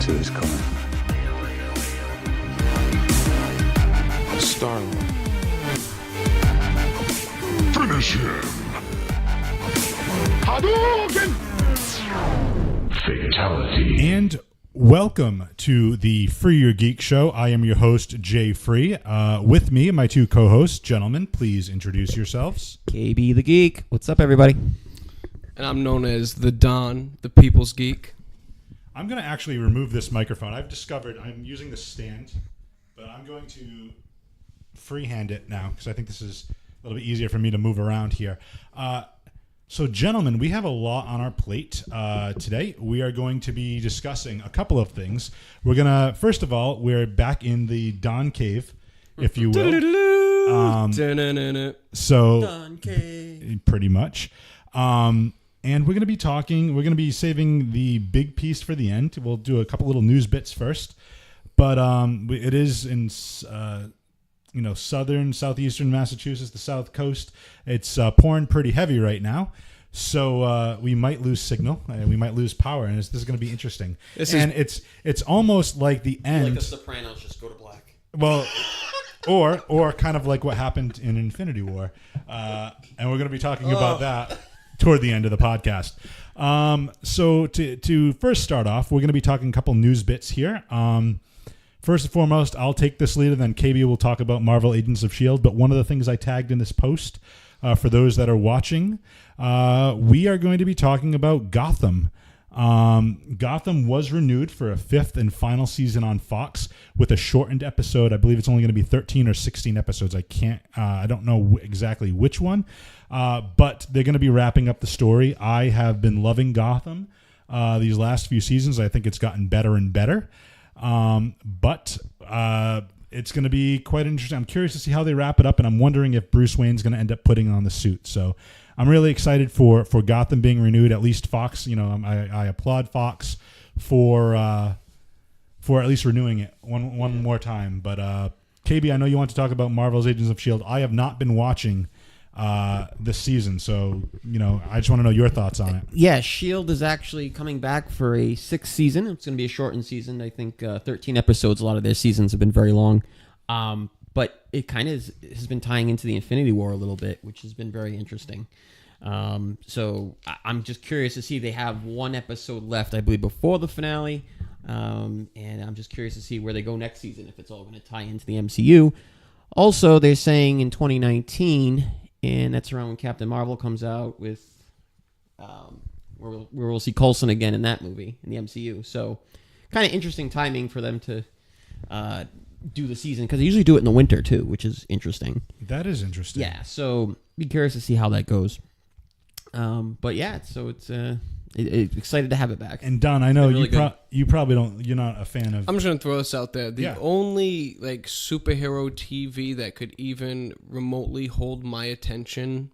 see this coming. Star-Lord. Finish him! Hadouken! Fatality. And welcome to the Free Your Geek Show. I am your host, Jay Free. With me, my two co-hosts. Gentlemen, please introduce yourselves. KB the Geek. What's up, everybody? And I'm known as the Don, the People's Geek. I'm going to actually remove this microphone. I've discovered I'm using the stand, but I'm going to freehand it now because I think this is a little bit easier for me to move around here. So, gentlemen, we have a lot on our plate today. We are going to be discussing a couple of things. We're going to, first of all, we're back in the Don Cave, if you will. So, Don Cave. Pretty much. And we're going to be talking, we're going to be saving the big piece for the end. We'll do a couple little news bits first. But it is in southeastern Massachusetts, the South Coast. It's pouring pretty heavy right now, so we might lose signal and we might lose power, and this is going to be interesting. It's almost like the end. Like the Sopranos, just go to black. Well, or kind of like what happened in Infinity War, and we're going to be talking about that toward the end of the podcast. So to first start off, we're going to be talking a couple news bits here. First and foremost, I'll take this lead, and then KB will talk about Marvel Agents of S.H.I.E.L.D. But one of the things I tagged in this post, for those that are watching, we are going to be talking about Gotham. Gotham was renewed for a fifth and final season on Fox with a shortened episode. I believe it's only going to be 13 or 16 episodes. I don't know exactly which one, but they're going to be wrapping up the story. I have been loving Gotham these last few seasons. I think it's gotten better and better. But it's going to be quite interesting. I'm curious to see how they wrap it up, and I'm wondering if Bruce Wayne's going to end up putting on the suit. So I'm really excited for Gotham being renewed. At least Fox, I applaud Fox for at least renewing it one more time. But KB, I know you want to talk about Marvel's Agents of S.H.I.E.L.D. I have not been watching this season, so I just want to know your thoughts on it. Yeah, S.H.I.E.L.D. is actually coming back for a sixth season. It's going to be a shortened season. I think 13 episodes. A lot of their seasons have been very long, but it kind of has been tying into the Infinity War a little bit, which has been very interesting. So I'm just curious to see. They have one episode left, I believe, before the finale, and I'm just curious to see where they go next season, if it's all going to tie into the MCU. Also, they're saying in 2019... and that's around when Captain Marvel comes out with, where we'll see Coulson again in that movie in the MCU. So, kind of interesting timing for them to do the season, because they usually do it in the winter too, which is interesting. That is interesting. Yeah. So, be curious to see how that goes. But yeah, so it's excited to have it back. And Don, I know really you probably don't. You're not a fan of. I'm just going to throw this out there. The only superhero TV that could even remotely hold my attention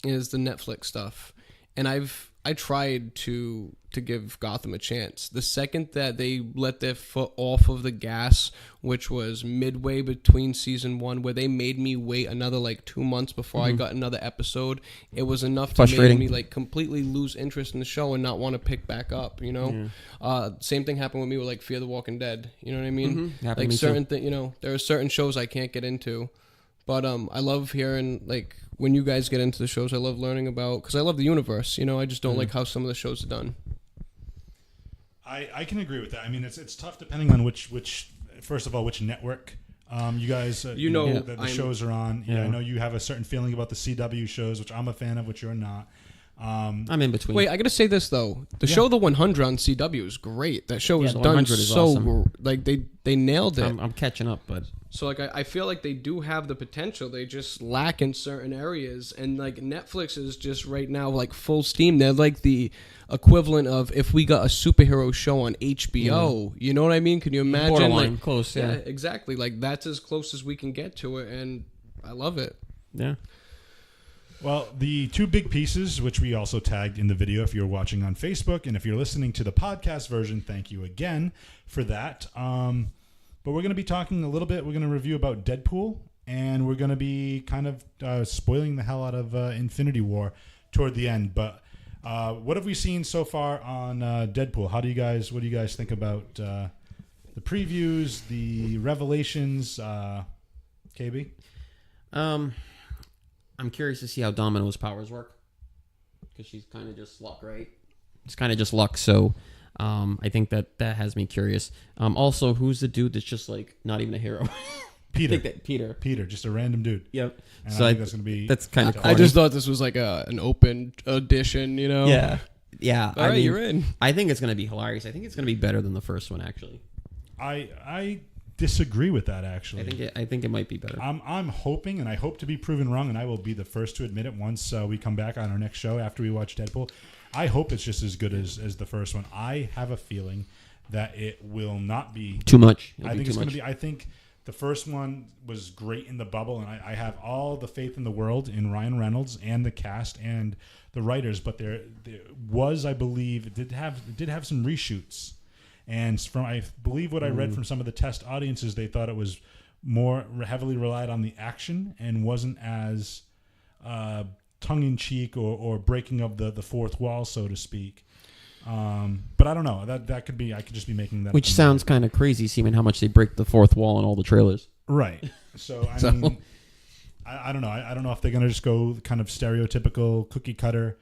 is the Netflix stuff. And I tried to give Gotham a chance. The second that they let their foot off of the gas, which was midway between season one, where they made me wait another 2 months before I got another episode, it was enough to make me completely lose interest in the show and not want to pick back up. Same thing happened with me with Fear the Walking Dead. You know what I mean? Mm-hmm. Certain things. There are certain shows I can't get into. But I love hearing, when you guys get into the shows, I love learning about, because I love the universe, I just don't like how some of the shows are done. I can agree with that. I mean, it's tough depending on which first of all, which network you guys, the shows are on. Yeah, I know you have a certain feeling about the CW shows, which I'm a fan of, which you're not. I'm in between. Wait, I gotta say this though. The show The 100 on CW is great. That show is done so awesome. They nailed it. I'm catching up, but so I feel like they do have the potential. They just lack in certain areas, and Netflix is just right now full steam. They're the equivalent of if we got a superhero show on HBO. You know what I mean? Can you imagine? Borderline close. Yeah, exactly. That's as close as we can get to it, and I love it. Yeah. Well, the two big pieces, which we also tagged in the video if you're watching on Facebook, and if you're listening to the podcast version, thank you again for that. But we're going to be talking a little bit. We're going to review about Deadpool, and we're going to be kind of spoiling the hell out of Infinity War toward the end. But What have we seen so far on Deadpool? What do you guys think about the previews, the revelations? KB? I'm curious to see how Domino's powers work, because she's kind of just luck, right? It's kind of just luck, so I think that has me curious. Also, who's the dude that's just like not even a hero? Peter. Peter, just a random dude. Yep. And So I think that's going to be... that's kind of. I just thought this was like an open audition, you know? Yeah. All right, you're in. I think it's going to be hilarious. I think it's going to be better than the first one, actually. I disagree with that, actually. I think it might be better. I'm hoping, and I hope to be proven wrong, and I will be the first to admit it once we come back on our next show after we watch Deadpool. I hope it's just as good as the first one. I have a feeling that it will not be too much. I think it's going to be... I think the first one was great in the bubble, and I have all the faith in the world in Ryan Reynolds and the cast and the writers, but there was, I believe, it did have some reshoots. And from, I believe, what I read from some of the test audiences, they thought it was more heavily relied on the action and wasn't as tongue-in-cheek or breaking of the fourth wall, so to speak. But I don't know. That could be. I could just be making that. Which sounds kind of crazy, seeing how much they break the fourth wall in all the trailers. Right. So I mean, I don't know. I don't know if they're gonna just go kind of stereotypical cookie cutter,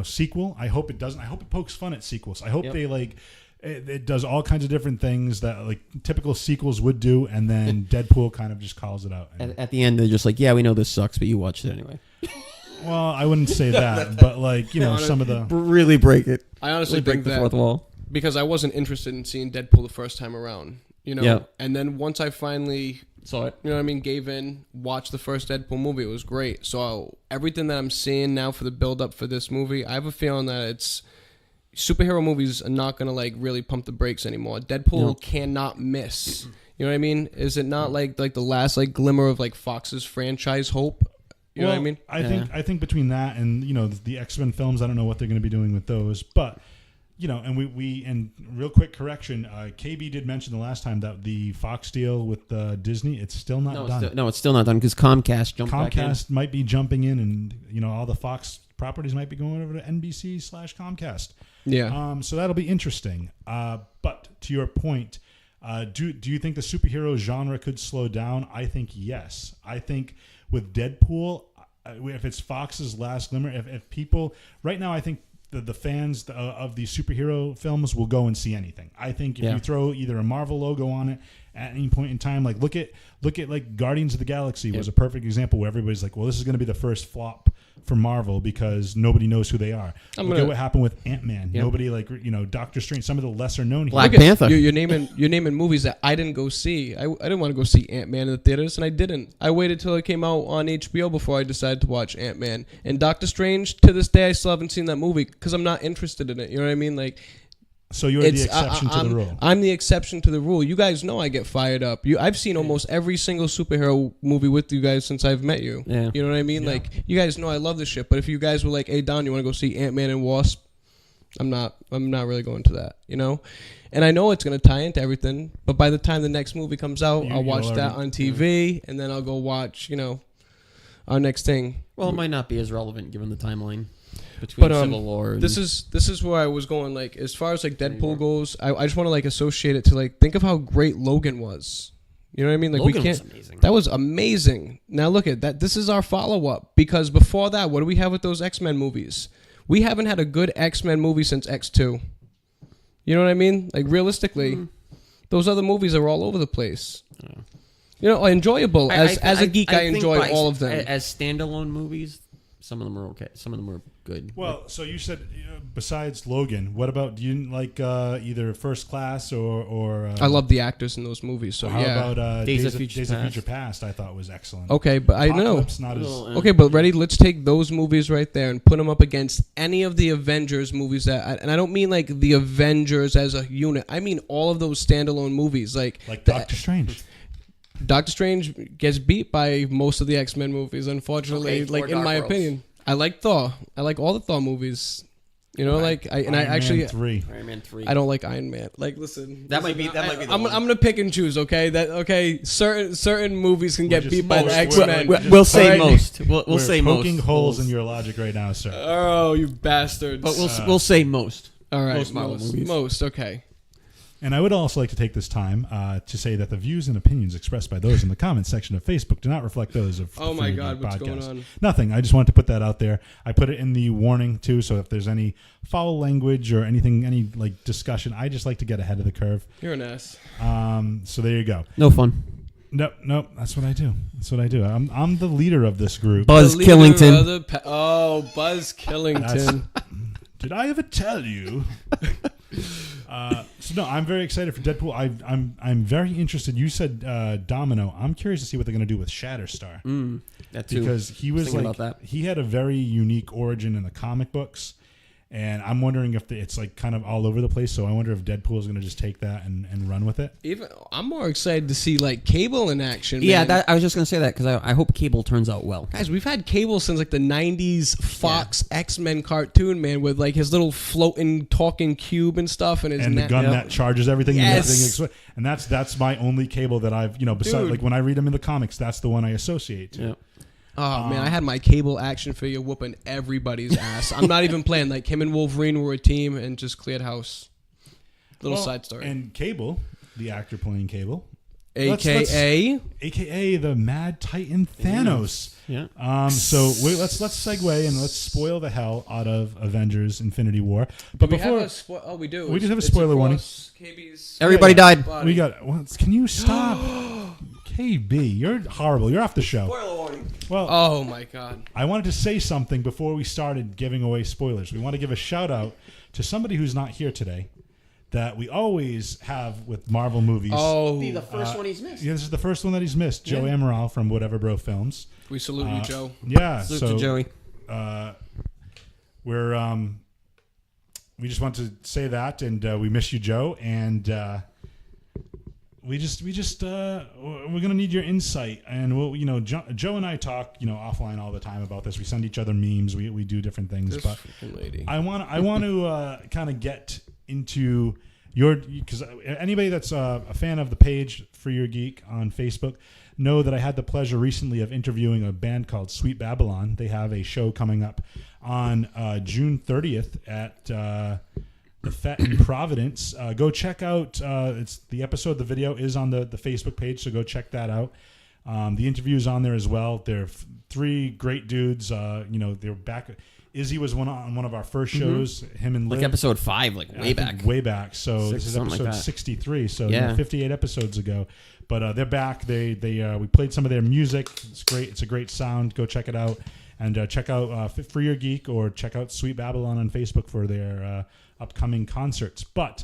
sequel. I hope it doesn't. I hope it pokes fun at sequels. I hope they like. It does all kinds of different things that like typical sequels would do, and then Deadpool kind of just calls it out. At the end, they're just like, "Yeah, we know this sucks, but you watched it anyway." Well, I wouldn't say that, but like some of the really break it. I honestly break think the that fourth wall, because I wasn't interested in seeing Deadpool the first time around, and then once I finally saw it, gave in, watched the first Deadpool movie, it was great. So everything that I'm seeing now for the build up for this movie, I have a feeling that it's superhero movies are not going to like really pump the brakes anymore. Deadpool cannot miss. You know what I mean? Is it not like the last like glimmer of like Fox's franchise hope? You know what I mean? I think between that and the X-Men films, I don't know what they're going to be doing with those, but and we real quick correction, KB did mention the last time that the Fox deal with Disney, it's still not done. It's still not done because Comcast back in. Might be jumping in, and all the Fox properties might be going over to NBC/Comcast. Yeah. So that'll be interesting. But to your point, do you think the superhero genre could slow down? I think yes. I think with Deadpool, if it's Fox's last glimmer, if people right now, I think the fans of these superhero films will go and see anything. I think if you throw either a Marvel logo on it at any point in time, like look at like Guardians of the Galaxy was a perfect example where everybody's like, well, this is going to be the first flop for Marvel because nobody knows who they are. Look at what happened with Ant-Man. Yep. Nobody Doctor Strange, some of the lesser known Black Panther. You're naming movies that I didn't go see. I didn't want to go see Ant-Man in the theaters, and I didn't. I waited till it came out on HBO before I decided to watch Ant-Man. And Doctor Strange, to this day, I still haven't seen that movie because I'm not interested in it. You know what I mean? Like, so you're the exception to the rule. I'm the exception to the rule. You guys know I get fired up. I've seen almost every single superhero movie with you guys since I've met you. Yeah. You know what I mean? Yeah. Like, you guys know I love this shit. But if you guys were like, hey, Don, you want to go see Ant-Man and Wasp? I'm not really going to that, And I know it's going to tie into everything. But by the time the next movie comes out, I'll watch that on TV. And then I'll go watch, our next thing. Well, it might not be as relevant given the timeline. Between Civil War and this is where I was going. Like, as far as like Deadpool goes, I just want to like associate it to like think of how great Logan was. You know what I mean? Like, Logan we can't. Was amazing. That was amazing. Now look at that. This is our follow up because before that, what do we have with those X-Men movies? We haven't had a good X-Men movie since X2. You know what I mean? Like, realistically, those other movies are all over the place. Enjoyable. As a geek, I enjoy all of them. As standalone movies, some of them are okay. Some of them are good. Well, so you said besides Logan, what about, do you like either First Class or I love the actors in those movies. So how about Days of Future Past? I thought was excellent. Okay, but I know. Not as, okay, but ready? Let's take those movies right there and put them up against any of the Avengers movies and I don't mean like the Avengers as a unit. I mean all of those standalone movies, like Doctor Strange. Doctor Strange gets beat by most of the X-Men movies, unfortunately. Okay, in my opinion. I like Thor. I like all the Thor movies. You know, like I Iron actually Man 3. Iron Man 3. I don't like Iron Man. Like, listen, That might be the I'm one. gonna pick and choose. Okay, certain movies can get just- beat by the we're- X Men. We'll say Alright. most. We'll We're say most. poking holes in your logic right now, sir. Oh, you bastards! But we'll say most. All right, most Marvel movies. most okay. And I would also like to take this time to say that the views and opinions expressed by those in the comments section of Facebook do not reflect those of Oh my Infinity God, what's going Podcast. on? Nothing. I just wanted to put that out there. I put it in the warning too, so if there's any foul language or anything, any like discussion, I just like to get ahead of the curve. You're an ass. So there you go. No fun. Nope. That's what I do. I'm the leader of this group. Buzz The leader Killington. of the Buzz Killington. Did I ever tell you? So no, I'm very excited for Deadpool. I'm very interested. You said Domino. I'm curious to see what they're going to do with Shatterstar. That too. Because he was Thinking like about that. he had a very unique origin in the comic books, and I'm wondering if it's like kind of all over the place. So I wonder if Deadpool is going to just take that and run with it. Even I'm more excited to see like Cable in action. Yeah, man. I was just gonna say that because I hope Cable turns out well. Guys, we've had Cable since like the '90s Fox X-Men cartoon, man, with like his little floating talking cube and stuff, and his And the gun that charges everything. Yes. And, everything and that's my only Cable that I've besides Dude. like when I read him in the comics, that's the one I associate to. Yeah. Oh man, I had my Cable action figure whooping everybody's ass. I'm not even playing. Like him and Wolverine were a team and just cleared house. Little side story. And Cable, the actor playing Cable, AKA the Mad Titan Thanos. Yeah. So let's segue and let's spoil the hell out of Avengers: Infinity War. But we before have we do. We just have a It's spoiler warning. across KB's Everybody died. body. we got, can you stop? KB, you're horrible. You're off the show. Spoiler warning. Well, Oh my god. I wanted to say something before we started giving away spoilers. We want to give a shout out to somebody who's not here today that we always have with Marvel movies. Oh, The first one he's missed. Yeah, this is the first one that he's missed. Joe Amaral from Whatever Bro Films. we salute you, Joe. Yeah, Salute to Joey. we're we just want to say that, and we miss you, Joe, and we're gonna need your insight, and we'll Joe and I talk offline all the time about this. We send each other memes, we do different things, This but freaking lady. I want to kind of get into because anybody that's a fan of the page For Your Geek on Facebook know that I had the pleasure recently of interviewing a band called Sweet Babylon. They have a show coming up on June 30th at the Fet in Providence. Go check out it's the episode. The video is on the Facebook page, so go check that out. The interview is on there as well. They're three great dudes. They're back. Izzy was on one of our first shows. Him and Like Liv. episode 5, like I way think back. Way back. So this is something like episode that. 63. So Yeah. 58 episodes ago. But they're back. They we played some of their music. It's great. It's a great sound. Go check it out. And check out For Your Geek or check out Sweet Babylon on Facebook for their upcoming concerts. But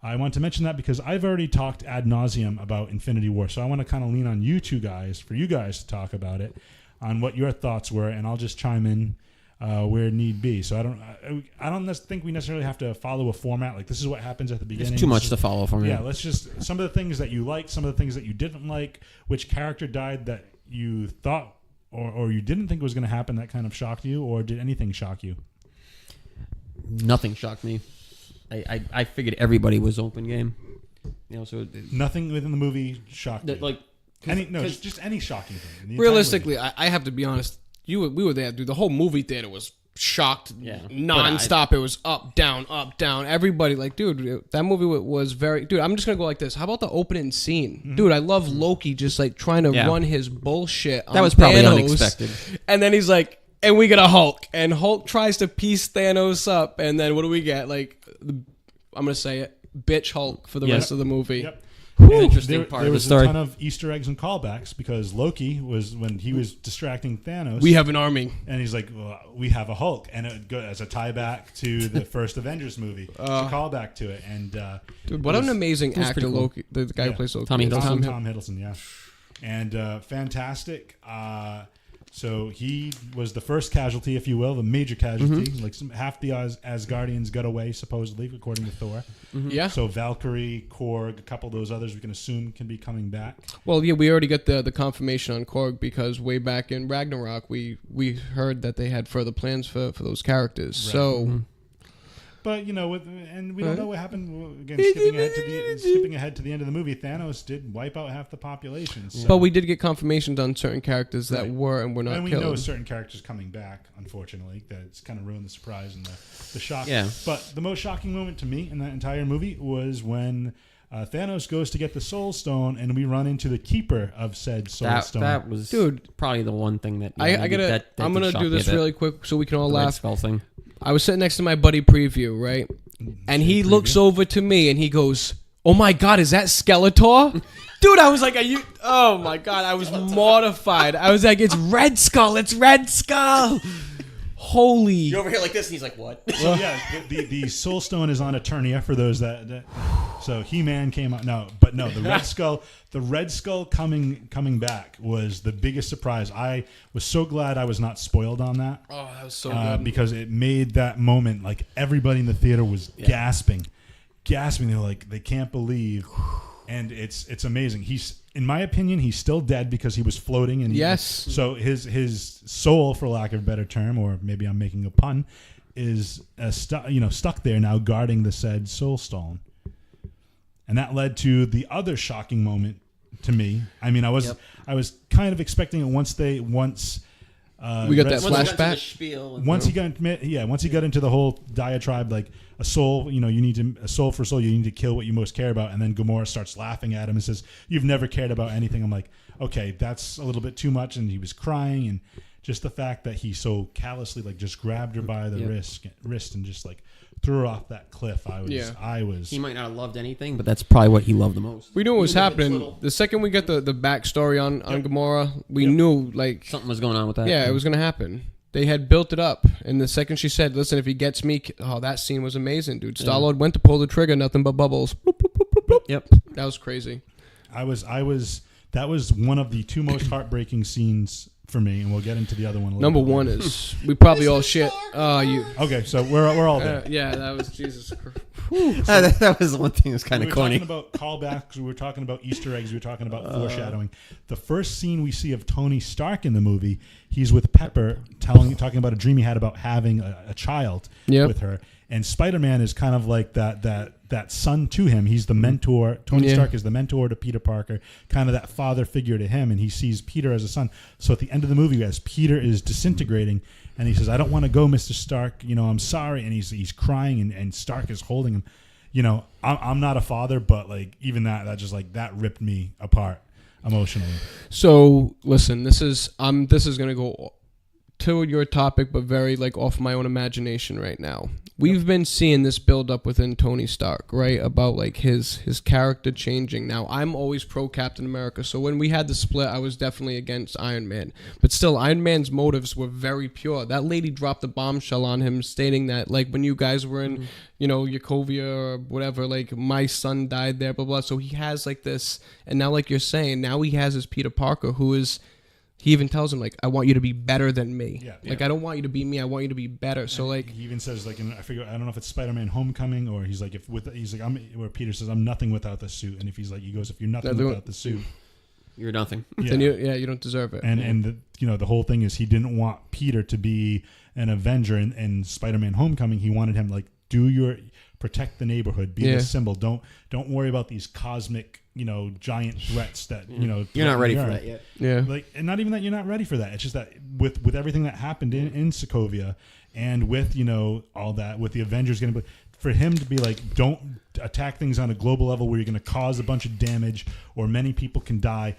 I want to mention that because I've already talked ad nauseum about Infinity War. So I want to kind of lean on you two guys, for you guys to talk about it, on what your thoughts were. And I'll just chime in where need be. So I don't think we necessarily have to follow a format. Like this is what happens at the beginning. It's too much to follow for me. Yeah, let's just some of the things that you liked, some of the things that you didn't like, which character died that you thought or you didn't think was going to happen that kind of shocked you, or did anything shock you? Nothing shocked me. I figured everybody was open game. So Nothing within the movie shocked you. like Just any shocking thing. in the entire Realistically, I have to be honest. We were there, dude. The whole movie theater was shocked, Yeah. nonstop. It was up, down, up, down. Everybody, like, dude, that movie was very. Dude, I'm just gonna go like this. How about the opening scene, dude? I love Loki just like trying to run his bullshit. On that was probably Thanos. unexpected. And then he's like, and we get a Hulk, and Hulk tries to piece Thanos up, and then what do we get? Like, I'm gonna say it, bitch Hulk for the rest of the movie. Yep. Interesting There, part there of the was story. a ton of Easter eggs and callbacks because Loki was when he was distracting Thanos. We have an army. And he's like, well, we have a Hulk. And it goes as a tie back to the first Avengers movie. It's a callback to it. And Dude, what an amazing actor pretty cool. Loki, the guy who plays Loki. Tommy is. Hiddleston. Tom Hiddleston, yeah. And fantastic. So he was the first casualty, if you will, the major casualty. Like half the Asgardians got away, supposedly, according to Thor. Yeah. So Valkyrie, Korg, a couple of those others we can assume can be coming back. Well, yeah, we already got the confirmation on Korg because way back in Ragnarok, we heard that they had further plans for those characters. So But we don't know what happened. Again, skipping ahead to the end of the movie, Thanos did wipe out half the population. So. But we did get confirmations on certain characters that were and were not and we killed. know certain characters coming back. Unfortunately, that's kind of ruined the surprise and the shock. Yeah. But the most shocking moment to me in that entire movie was when Thanos goes to get the Soul Stone, and we run into the keeper of said Soul Stone. That was, probably the one thing that I'm gonna do this really quick so we can all laugh. Red Skull thing. I was sitting next to my buddy Preview, right? And he looks over to me and he goes, "Oh my God, is that Skeletor?" Dude, I was like, oh my God, I was mortified. I was like, it's Red Skull, it's Red Skull. Holy. You're over here like this, and he's like, what? So yeah, the Soul Stone is on Eternia for those that so He-Man came out. The Red Skull coming back was the biggest surprise. I was so glad I was not spoiled on that. Oh, that was so good. Because it made that moment like everybody in the theater was gasping. They were like, they can't believe. And it's amazing. In my opinion, he's still dead because he was floating. And yes. So his soul, for lack of a better term, or maybe I'm making a pun, is stuck there now guarding the said Soul Stone. And that led to the other shocking moment to me. I mean, I was kind of expecting it once we got that flashback. Once he got into the whole diatribe, like a soul, a soul for soul, you need to kill what you most care about. And then Gamora starts laughing at him and says, "You've never cared about anything." I'm like, okay, that's a little bit too much. And he was crying, and just the fact that he so callously like just grabbed her by the wrist and just like threw her off that cliff. He might not have loved anything, but that's probably what he loved the most. We knew what was happening. The second we got the backstory on Gamora, we knew like something was going on with that. Yeah, it was going to happen. They had built it up, and the second she said, "Listen, if he gets me," that scene was amazing, dude. Star-Lord went to pull the trigger, nothing but bubbles. Boop, boop, boop, boop, boop. Yep, that was crazy. That was one of the two most heartbreaking scenes for me, and we'll get into the other one. Number one is we probably all shit. Okay, so we're all there. Yeah, that was Jesus Christ. That was the one thing that was kind of corny. We were talking about callbacks. We were talking about Easter eggs. We were talking about foreshadowing. The first scene we see of Tony Stark in the movie, he's with Pepper, talking about a dream he had about having a child with her. And Spider-Man is kind of like that son to him. He's the mentor. Tony Stark is the mentor to Peter Parker, kind of that father figure to him, and he sees Peter as a son. So at the end of the movie, as Peter is disintegrating, and he says, "I don't want to go, Mr. Stark. I'm sorry." And he's crying, and Stark is holding him. I'm not a father, but like even that just like that ripped me apart emotionally. So listen, this is gonna go to your topic, but very like off my own imagination right now. We've been seeing this build up within Tony Stark, right? About like his character changing. Now, I'm always pro Captain America, so when we had the split, I was definitely against Iron Man. But still, Iron Man's motives were very pure. That lady dropped a bombshell on him, stating that like when you guys were in, Yacovia or whatever, like my son died there, blah blah. So he has like this, and now like you're saying, now he has his Peter Parker, who is. He even tells him, like, I want you to be better than me. Yeah, like, I don't want you to be me. I want you to be better. So, like... He even says, like, I don't know if it's Spider-Man Homecoming or he's like, where Peter says, "I'm nothing without the suit." And if he's like, he goes, "If you're nothing without the suit... You're nothing." Yeah. Then you don't deserve it. And the whole thing is he didn't want Peter to be an Avenger in Spider-Man Homecoming. He wanted him, like, protect the neighborhood, be the symbol. Don't worry about these cosmic, giant threats that you're not ready for that yet. Yeah, like, and not even that you're not ready for that. It's just that with everything that happened in Sokovia, and with all that, with the Avengers getting, for him to be like, don't attack things on a global level where you're going to cause a bunch of damage or many people can die.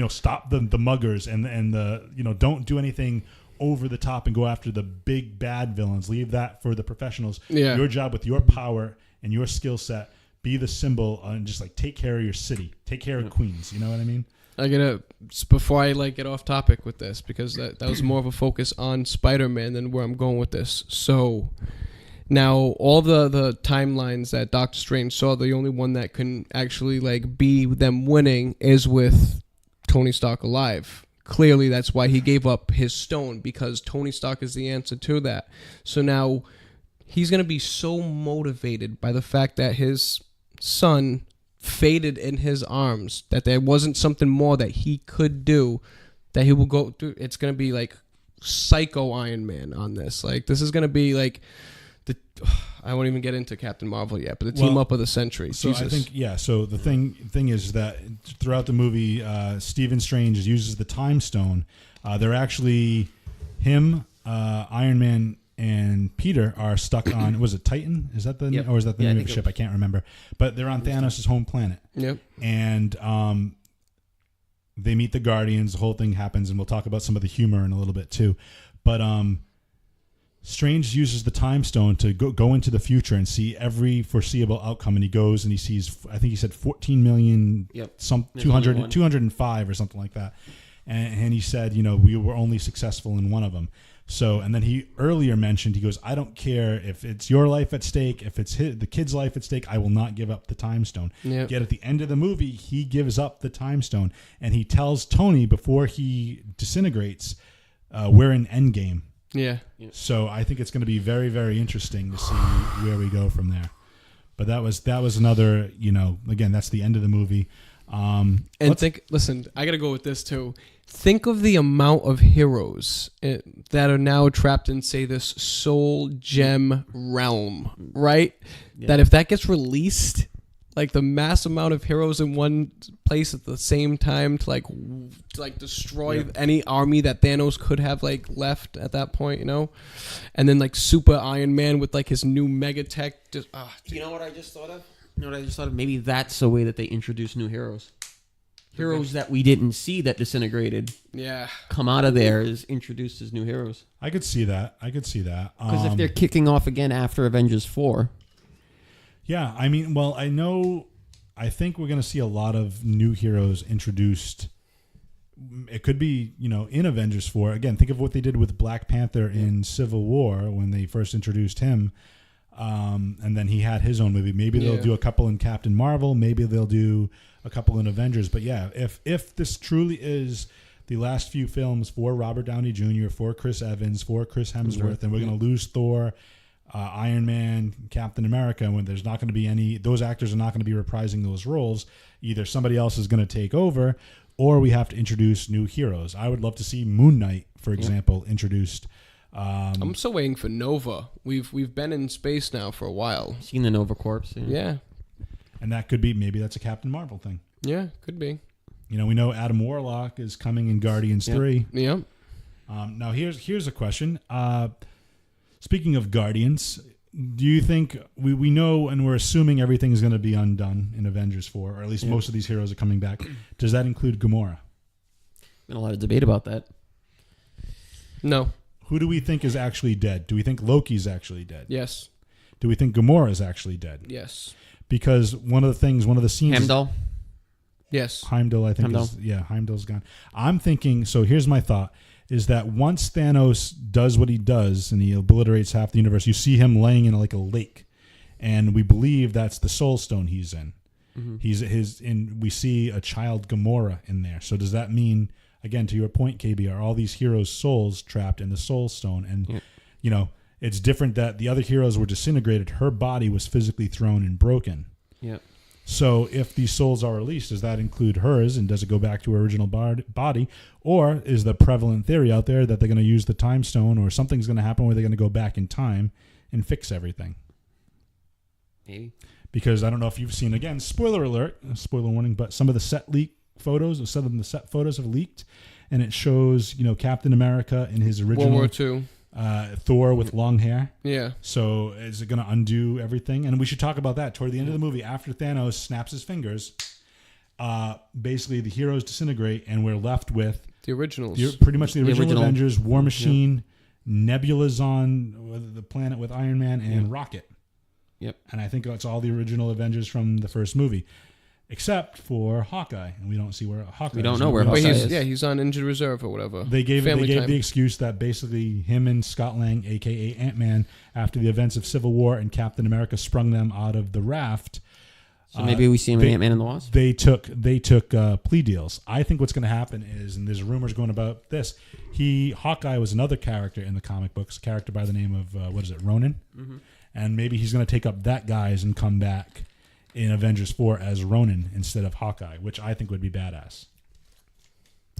Stop the muggers and the don't do anything over the top and go after the big bad villains. Leave that for the professionals. Yeah. Your job with your power and your skill set, be the symbol and just like take care of your city, take care of Queens. You know what I mean? Before I like get off topic with this, because that was more of a focus on Spider-Man than where I'm going with this. So now all the timelines that Doctor Strange saw, the only one that can actually like be them winning is with Tony Stark alive. Clearly, that's why he gave up his stone, because Tony Stark is the answer to that. So now he's going to be so motivated by the fact that his son faded in his arms, that there wasn't something more that he could do, that he will go through. It's going to be like psycho Iron Man on this. Like, this is going to be like I won't even get into Captain Marvel yet, but the team up of the century. So Jesus. I think So the thing is that throughout the movie, Stephen Strange uses the Time Stone. They're actually him, Iron Man, and Peter are stuck on. Was it Titan? Is that the or is that the name of the ship? I can't remember. But they're on Thanos' home planet. Yep. And they meet the Guardians. The whole thing happens, and we'll talk about some of the humor in a little bit too. But Strange uses the Time Stone to go into the future and see every foreseeable outcome, and he goes and he sees, I think he said 14 million, 205 or something like that. And he said, we were only successful in one of them. So, and then he earlier mentioned, he goes, I don't care if it's your life at stake, if it's the kid's life at stake, I will not give up the Time Stone. Yep. Yet at the end of the movie, he gives up the Time Stone, and he tells Tony before he disintegrates, we're in Endgame. Yeah. So I think it's going to be very, very interesting to see where we go from there. But that was another, again, that's the end of the movie. Listen, I got to go with this too. Think of the amount of heroes that are now trapped in, say, this soul gem realm, right? Yeah. That if that gets released, like the mass amount of heroes in one place at the same time to destroy any army that Thanos could have left at that point, and then Super Iron Man with his new mega tech. You know what I just thought of? Maybe that's the way that they introduce new heroes. Heroes that we didn't see that disintegrated. Yeah. Come out of there is introduced as new heroes. I could see that. Because if they're kicking off again after Avengers 4. Yeah, I think we're going to see a lot of new heroes introduced. It could be, in Avengers 4. Again, think of what they did with Black Panther in Civil War when they first introduced him. And then he had his own movie. Maybe they'll do a couple in Captain Marvel. Maybe they'll do a couple in Avengers. But yeah, if this truly is the last few films for Robert Downey Jr., for Chris Evans, for Chris Hemsworth, and we're going to lose Thor, Iron Man, Captain America, when there's not going to be those actors are not going to be reprising those roles. Either somebody else is going to take over, or we have to introduce new heroes. I would love to see Moon Knight, for example, introduced. I'm still waiting for Nova. We've been in space now for a while. Seen the Nova Corps. Yeah. And that could be, maybe that's a Captain Marvel thing. Yeah, could be. We know Adam Warlock is coming in Guardians 3. Yep. Now here's a question. Speaking of Guardians, do you think we know and we're assuming everything is going to be undone in Avengers 4, or at least most of these heroes are coming back? Does that include Gamora? Been a lot of debate about that. No. Who do we think is actually dead? Do we think Loki's actually dead? Yes. Do we think Gamora is actually dead? Yes. Because one of the scenes... Heimdall? Yes. Heimdall, I think. Heimdall's gone. I'm thinking, so here's my thought, is that once Thanos does what he does and he obliterates half the universe, you see him laying in a lake. And we believe that's the Soul Stone he's in. Mm-hmm. We see a child Gamora in there. So does that mean... Again, to your point, KB, are all these heroes' souls trapped in the Soul Stone? And, it's different that the other heroes were disintegrated. Her body was physically thrown and broken. Yeah. So if these souls are released, does that include hers? And does it go back to her original body? Or is the prevalent theory out there that they're going to use the Time Stone, or something's going to happen where they're going to go back in time and fix everything? Maybe. Because I don't know if you've seen, again, spoiler alert, spoiler warning, but some of the set photos have leaked, and it shows Captain America in his original World War II, Thor with long hair. Yeah. So is it going to undo everything? And we should talk about that toward the end of the movie. After Thanos snaps his fingers, basically the heroes disintegrate, and we're left with the originals. Pretty much the original Avengers, War Machine, Nebula's on the planet with Iron Man, and Rocket. Yep. And I think that's all the original Avengers from the first movie. Except for Hawkeye, and we don't see where Hawkeye. We don't know where Hawkeye is. Yeah, he's on injured reserve or whatever. They gave the excuse that basically him and Scott Lang, aka Ant-Man, after the events of Civil War and Captain America sprung them out of the raft. So maybe we see him in Ant-Man and the Wasp. They took plea deals. I think what's going to happen is, and there's rumors going about this. Hawkeye was another character in the comic books, a character by the name of Ronin, and maybe he's going to take up that guise and come back in Avengers 4 as Ronin instead of Hawkeye, which I think would be badass.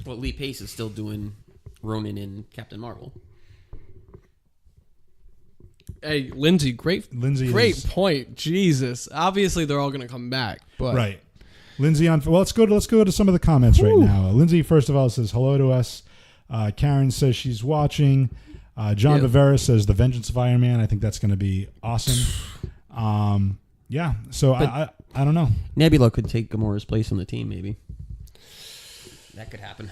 Well, Lee Pace is still doing Ronin in Captain Marvel. Hey, Lindsay, great point. Jesus. Obviously, they're all going to come back. But right. Lindsay on. Well, let's go to some of the comments right now. Lindsay, first of all, says hello to us. Karen says she's watching. John Bavera says the Vengeance of Iron Man. I think that's going to be awesome. Yeah. So I don't know. Nebula could take Gamora's place on the team, maybe. That could happen.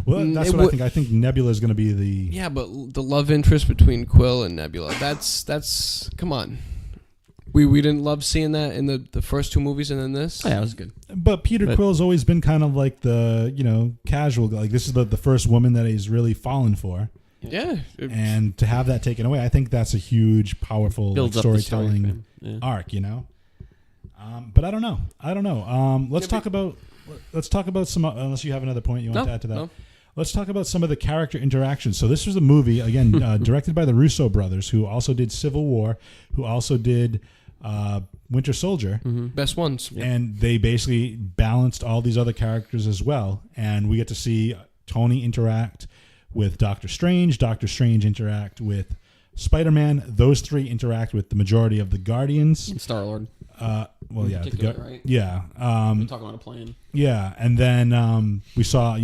Well, that's what I think. I think Nebula is going to be the... Yeah, but the love interest between Quill and Nebula, that's come on. We didn't love seeing that in the first two movies and then this? Oh, yeah, it was good. But Peter Quill's always been kind of like the, casual guy. Like, this is the first woman that he's really fallen for. Yeah. And to have that taken away, I think that's a huge, powerful storytelling arc, But I don't know. Let's talk about some, unless you have another point you want to add to that. No. Let's talk about some of the character interactions. So this was a movie, again, directed by the Russo brothers, who also did Civil War, who also did Winter Soldier. Mm-hmm. Best ones. And they basically balanced all these other characters as well. And we get to see Tony interact with Doctor Strange interact with Spider-Man. Those three interact with the majority of the Guardians. And Star-Lord. Right? Yeah. We're talking about a plan. Yeah, and then we saw,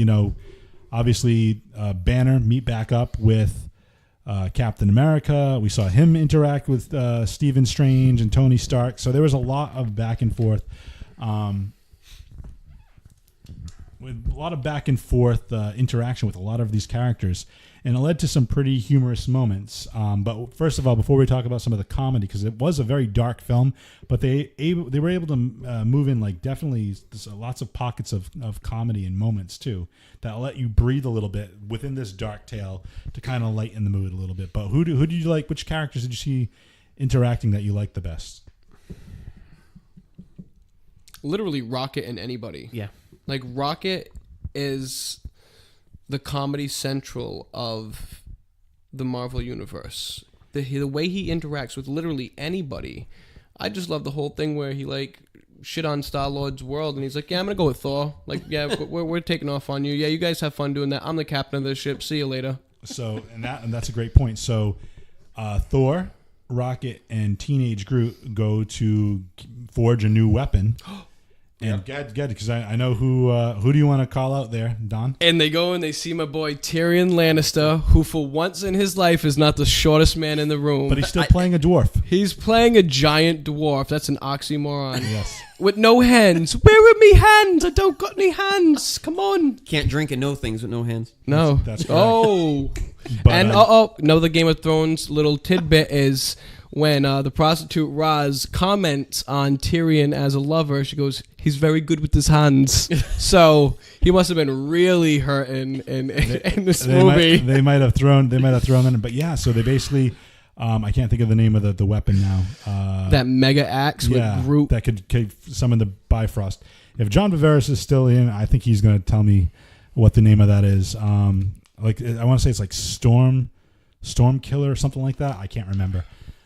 obviously Banner meet back up with Captain America. We saw him interact with Stephen Strange and Tony Stark. So there was a lot of back and forth. Interaction with a lot of these characters, and it led to some pretty humorous moments. But first of all, before we talk about some of the comedy, because it was a very dark film, but they were able to move in definitely lots of pockets of comedy and moments too that let you breathe a little bit within this dark tale to kind of lighten the mood a little bit. But who did you like? Which characters did you see interacting that you liked the best? Literally Rocket and anybody. Yeah. Like, Rocket is the comedy central of the Marvel Universe. The way he interacts with literally anybody. I just love the whole thing where he, shit on Star-Lord's world, and he's like, yeah, I'm going to go with Thor. Yeah, we're taking off on you. Yeah, you guys have fun doing that. I'm the captain of this ship. See you later. So, and that's a great point. So, Thor, Rocket, and Teenage Groot go to forge a new weapon. And good, because I know who do you want to call out there, Don? And they go and they see my boy Tyrion Lannister, who for once in his life is not the shortest man in the room. But he's still playing a dwarf. He's playing a giant dwarf. That's an oxymoron. Yes. With no hands. Where are me hands? I don't got any hands. Come on. Can't drink and know things with no hands. No. That's correct. Oh. And the Game of Thrones little tidbit is... when the prostitute Roz comments on Tyrion as a lover, she goes, he's very good with his hands. So he must have been really hurting in this movie. They might have thrown in, but yeah. So they basically, I can't think of the name of the weapon now. That mega axe with Groot that could summon the Bifrost. If John Bavaris is still in, I think he's going to tell me what the name of that is. I want to say it's like Storm Killer or something like that. I can't remember.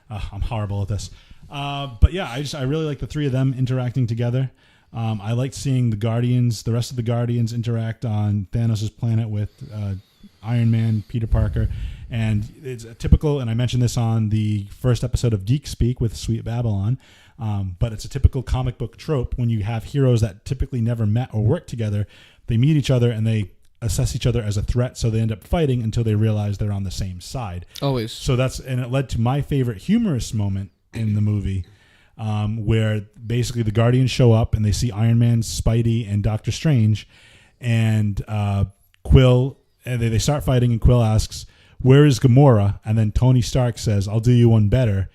I'm horrible at this. But yeah, I really like the three of them interacting together. I liked seeing the rest of the Guardians interact on Thanos' planet with Iron Man, Peter Parker. And it's a typical, and I mentioned this on the first episode of Geek Speak with Sweet Babylon, but it's a typical comic book trope when you have heroes that typically never met or worked together. They meet each other and they assess each other as a threat, so they end up fighting until they realize they're on the same side. Always. So and it led to my favorite humorous moment in the movie, where basically the Guardians show up and they see Iron Man, Spidey, and Doctor Strange, and Quill, and they start fighting, and Quill asks, where is Gamora? And then Tony Stark says, I'll do you one better.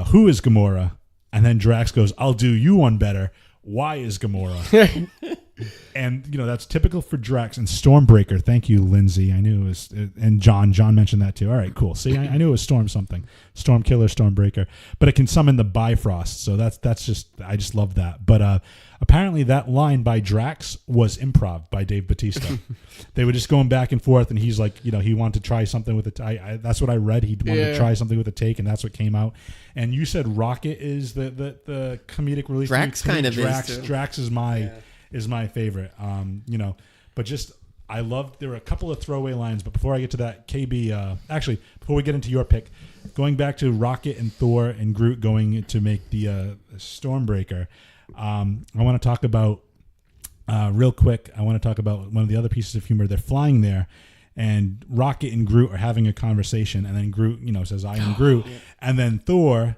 Who is Gamora? And then Drax goes, I'll do you one better. Why is Gamora? And, that's typical for Drax and Stormbreaker. Thank you, Lindsay. I knew it was, and John mentioned that too. All right, cool. See, I knew it was Storm something. Storm Killer, Stormbreaker. But it can summon the Bifrost. So I just love that. But apparently that line by Drax was improv by Dave Bautista. They were just going back and forth, and he's like, he wanted to try something with it. That's what I read. He wanted to try something with a take, and that's what came out. And you said Rocket is the comedic relief. Drax kind of Drax, is too. Drax is my favorite. But just I loved, there were a couple of throwaway lines, but before I get to that, KB, actually, before we get into your pick, going back to Rocket and Thor and Groot going to make the Stormbreaker, I want to talk about, real quick, I want to talk about one of the other pieces of humor. They're flying there, and Rocket and Groot are having a conversation, and then Groot, says, I am Groot, and then Thor,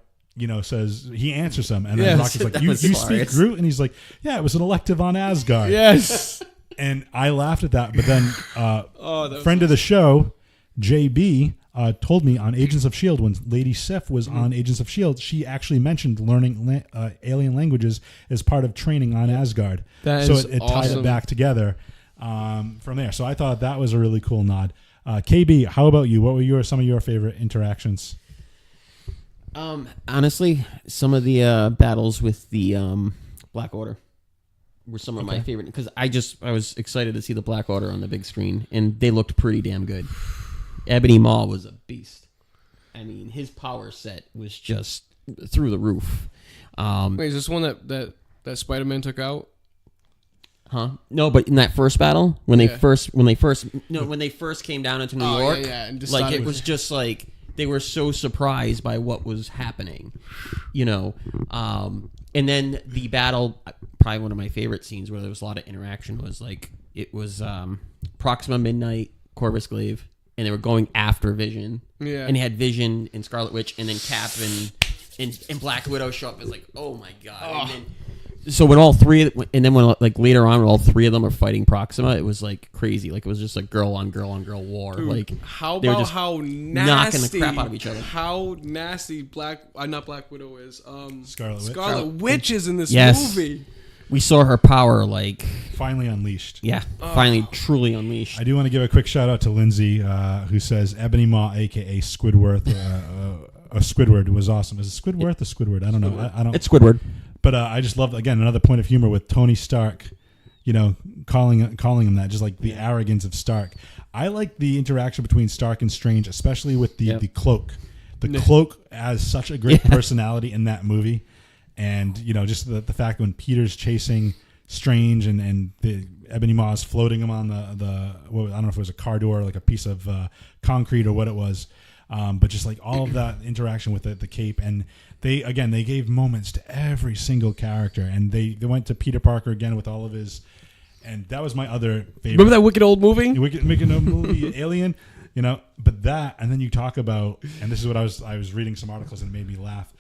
says, he answers him, and then Rocket's like, you speak Groot? And he's like, yeah, it was an elective on Asgard. Yes. And I laughed at that, but then friend of the show, JB, told me on Agents of S.H.I.E.L.D. when Lady Sif was on Agents of S.H.I.E.L.D., she actually mentioned learning alien languages as part of training on Asgard. So it tied it back together from there. So I thought that was a really cool nod. KB, how about you? What were some of your favorite interactions? Honestly, some of the battles with the Black Order were some of my favorite, because I was excited to see the Black Order on the big screen, and they looked pretty damn good. Ebony Maw was a beast. I mean, his power set was just through the roof. Wait, is this one that Spider-Man took out? Huh? No, but in that first battle, when they first came down into New York, and it was just like they were so surprised by what was happening, And then the battle, probably one of my favorite scenes where there was a lot of interaction, was like it was Proxima Midnight, Corvus Glaive, and they were going after Vision. Yeah. And he had Vision and Scarlet Witch, and then Cap and Black Widow show up. It's like, oh my god. Oh. And then, so when all three, and then when like later on, when all three of them are fighting Proxima, it was like crazy. Like it was just like girl on girl on girl war. Dude, like how they were about just how nasty, knocking the crap out of each other. How nasty not Black Widow is. Scarlet Witch is in this Yes. movie. We saw her power, like Finally unleashed. finally truly unleashed. I do want to give a quick shout out to Lindsay, who says Ebony Maw, aka Squidward, Squidward was awesome. Is it Squidward or Squidward? I don't know. I don't. It's Squidward. But I just loved, again, another point of humor with Tony Stark, calling him that, just like the arrogance of Stark. I like the interaction between Stark and Strange, especially with the cloak. The cloak has such a great personality in that movie. And, just the fact when Peter's chasing Strange and the Ebony Maw is floating him on I don't know if it was a car door or like a piece of concrete or what it was. But just like all of that interaction with the cape, and they gave moments to every single character, and they went to Peter Parker again with all of his, and that was my other favorite. Remember that wicked old movie? Wicked old movie, Alien, but that, and then you talk about, and this is what I was reading some articles and it made me laugh,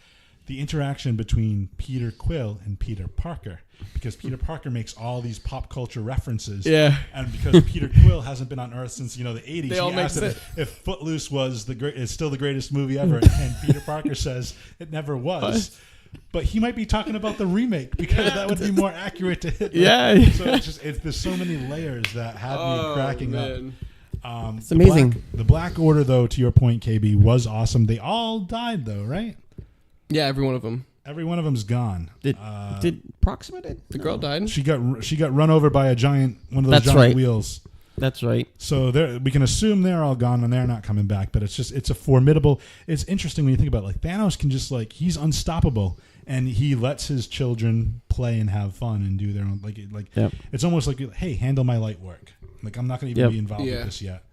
the interaction between Peter Quill and Peter Parker, because Peter Parker makes all these pop culture references. Yeah. And because Peter Quill hasn't been on Earth since, the 80s, They all he make asked sense. if Footloose was is still the greatest movie ever. And Peter Parker says it never was. But he might be talking about the remake, because that would be more accurate to it. Yeah. So there's so many layers that had me cracking up. It's amazing. The Black Order, though, to your point, KB, was awesome. They all died, though, right? Yeah, every one of them. Every one of them's gone. Did Proxima did? The girl died. She got run over by one of those giant wheels. That's right. So we can assume they're all gone and they're not coming back. But it's a formidable. It's interesting when you think about it. Like Thanos can just he's unstoppable, and he lets his children play and have fun and do their own Yep. It's almost like, hey, handle my light work. Like I'm not going to even be involved with this yet.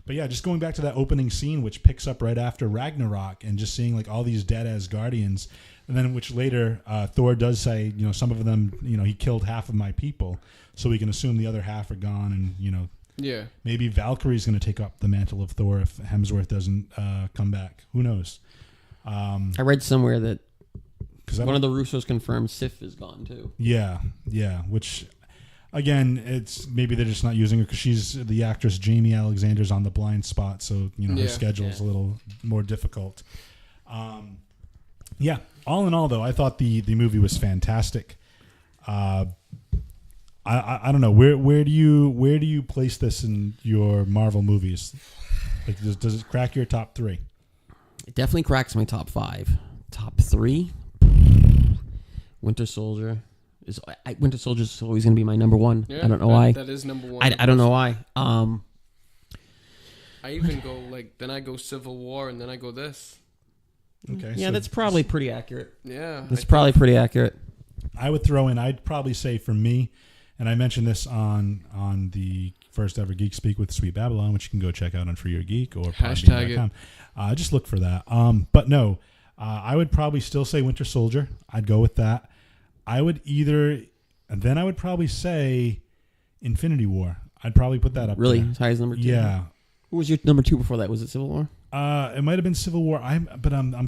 But yeah, just going back to that opening scene, which picks up right after Ragnarok, and just seeing all these dead Asgardians, and then which later Thor does say, some of them, he killed half of my people, so we can assume the other half are gone, and maybe Valkyrie's going to take up the mantle of Thor if Hemsworth doesn't come back. Who knows? I read somewhere that one of the Russos confirmed Sif is gone too. Yeah, which. Again, it's maybe they're just not using her because she's the actress Jamie Alexander's on the blind spot, so her schedule is a little more difficult. All in all, though, I thought the movie was fantastic. I don't know where do you place this in your Marvel movies? Like, does it crack your top 3? It definitely cracks my top 5. Top 3, Winter Soldier. Winter Soldier is always going to be my number 1. Yeah, I don't know why. That is number 1. I don't know why. I even go then I go Civil War, and then I go this. Okay. Yeah, so that's probably pretty accurate. Yeah. That's probably pretty accurate. I would throw in, I'd probably say for me, and I mentioned this on the first ever Geek Speak with Sweet Babylon, which you can go check out on Free Your Geek or Hashtag podbean.com. Just look for that. But no, I would probably still say Winter Soldier. I'd go with that. I would probably say Infinity War. I'd probably put that up Really? there. As high as number 2? Yeah. Who was your number 2 before that? Was it Civil War? It might have been Civil War. I'm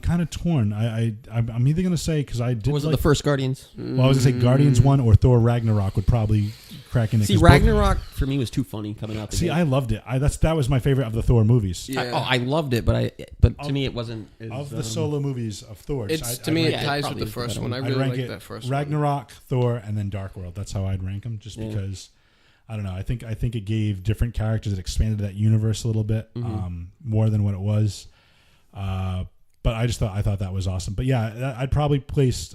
kind of torn. I'm either gonna say because I did. Or was it the first Guardians? Well, I was gonna say Guardians 1 or Thor Ragnarok would probably crack in. See, Ragnarok for me was too funny coming out. I loved it. That was my favorite of the Thor movies. Yeah. I loved it, but to me it wasn't. Of the solo movies of Thor, It ties with the first one. I really like that first one. Ragnarok, Thor, and then Dark World. That's how I'd rank them. Just because. I don't know. I think it gave different characters. It expanded that universe a little bit more than what it was. But I thought that was awesome. But yeah, I'd place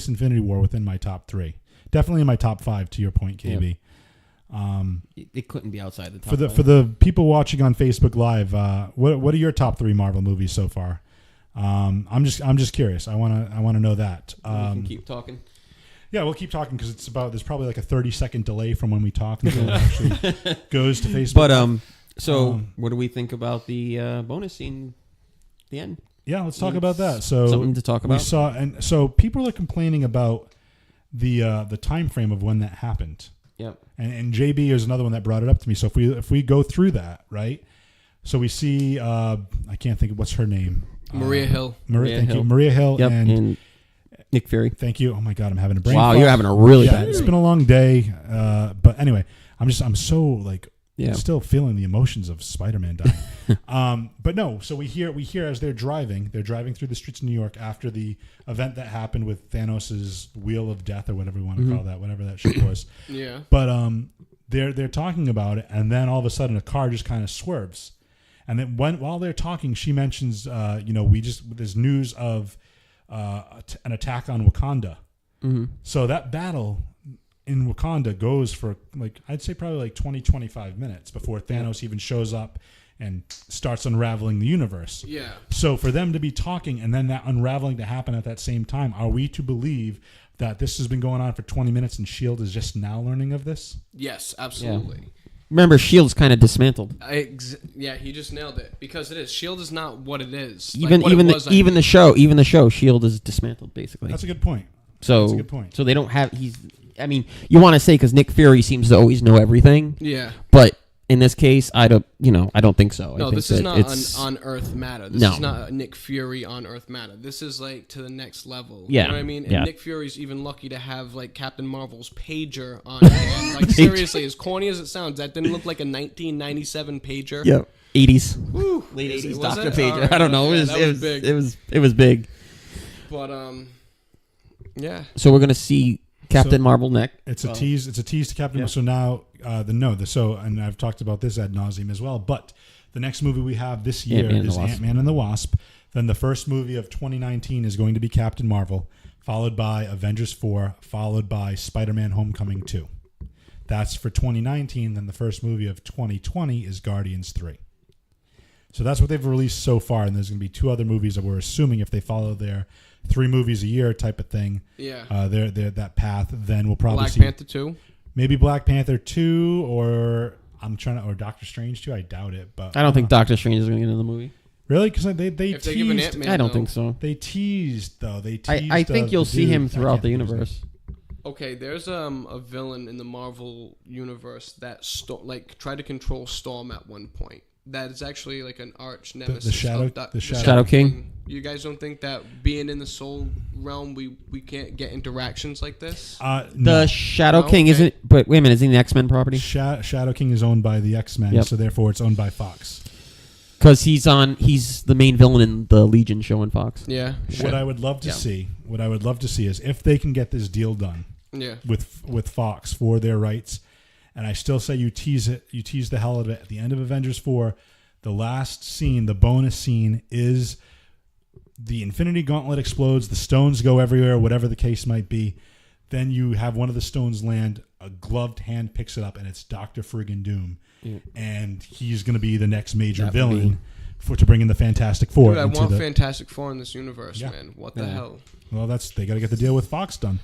Infinity War within my top 3. Definitely in my top 5. To your point, KB. It couldn't be outside the top. For the people watching on Facebook Live, what are your top 3 Marvel movies so far? I'm just curious. I wanna know that. We can keep talking. Yeah, we'll keep talking because there's probably like a 30-second delay from when we talk until it actually goes to Facebook. But what do we think about the bonus scene at the end? Yeah, let's talk about that. So something to talk about. So people are complaining about the time frame of when that happened. Yep. And JB is another one that brought it up to me. So if we go through that, right? So we see I can't think of what's her name. Maria Hill. Thank you, Maria Hill, yep. and Nick Fury. Thank you. Oh my God, I'm having a brain. Wow, fart. you're having a really bad. It's been a long day, but anyway, I'm so like still feeling the emotions of Spider-Man dying. But no, so we hear as they're driving through the streets of New York after the event that happened with Thanos' Wheel of Death or whatever you want to call that, whatever that shit was. Yeah. But they're talking about it, and then all of a sudden a car just kind of swerves, and then while they're talking, she mentions, there's news of an attack on Wakanda. Mm-hmm. So that battle in Wakanda goes for I'd say probably 20, 25 minutes before Thanos even shows up and starts unraveling the universe. Yeah. So for them to be talking and then that unraveling to happen at that same time, are we to believe that this has been going on for 20 minutes and S.H.I.E.L.D. is just now learning of this? Yes, absolutely. Yeah. Remember, S.H.I.E.L.D.'s kind of dismantled. Yeah, he just nailed it because it is. S.H.I.E.L.D. is not what it is. Even the show, S.H.I.E.L.D. is dismantled basically. That's a good point. So they don't have. You want to say because Nick Fury seems to always know everything. Yeah. But in this case, I don't think so. No, this is not on Earth matter. This is not a Nick Fury on Earth matter. This is to the next level. Yeah. You know what I mean? And yeah. Nick Fury's even lucky to have Captain Marvel's pager on hand. Seriously, as corny as it sounds, that didn't look like a 1997 pager. Yep. 80s. Woo. Late 80s Was Dr. it? Pager. Right. I don't know. Big. It was big. But yeah. So we're gonna see Captain Marvel next. It's a tease. It's a tease to Captain. Yeah. So now, and I've talked about this ad nauseum as well. But the next movie we have this year is Ant-Man and the Wasp. Then the first movie of 2019 is going to be Captain Marvel, followed by Avengers 4, followed by Spider-Man: Homecoming 2. That's for 2019. Then the first movie of 2020 is Guardians 3. So that's what they've released so far, and there's going to be 2 other movies that we're assuming if they follow their 3 movies a year type of thing. Yeah. They're that path. Then we'll probably see Black Panther 2. Maybe Black Panther 2, or Doctor Strange 2. I doubt it, but I don't think Doctor Strange is going to get in the movie. Really? Because they if they give an teased. Ant-Man, I don't think so. They teased though. I think you'll see him throughout the universe. Okay, there's a villain in the Marvel universe that tried to control Storm at one point. That is actually an arch nemesis. The Shadow King. You guys don't think that being in the soul realm, we can't get interactions like this? No. The Shadow King isn't. But wait a minute, is he an X-Men property? Shadow King is owned by the X-Men, so therefore it's owned by Fox. Because he's the main villain in the Legion show on Fox. Yeah. What I would love to see is if they can get this deal done. Yeah. With Fox for their rights, and I still say you tease the hell out of it. At the end of Avengers 4, the last scene, the bonus scene, is the Infinity Gauntlet explodes, the stones go everywhere, whatever the case might be. Then you have one of the stones land, a gloved hand picks it up, and it's Dr. Friggin' Doom. Yeah. And he's going to be the next major villain to bring in the Fantastic Four. Dude, I want Fantastic Four in this universe, man. What the hell? Well, they got to get the deal with Fox done.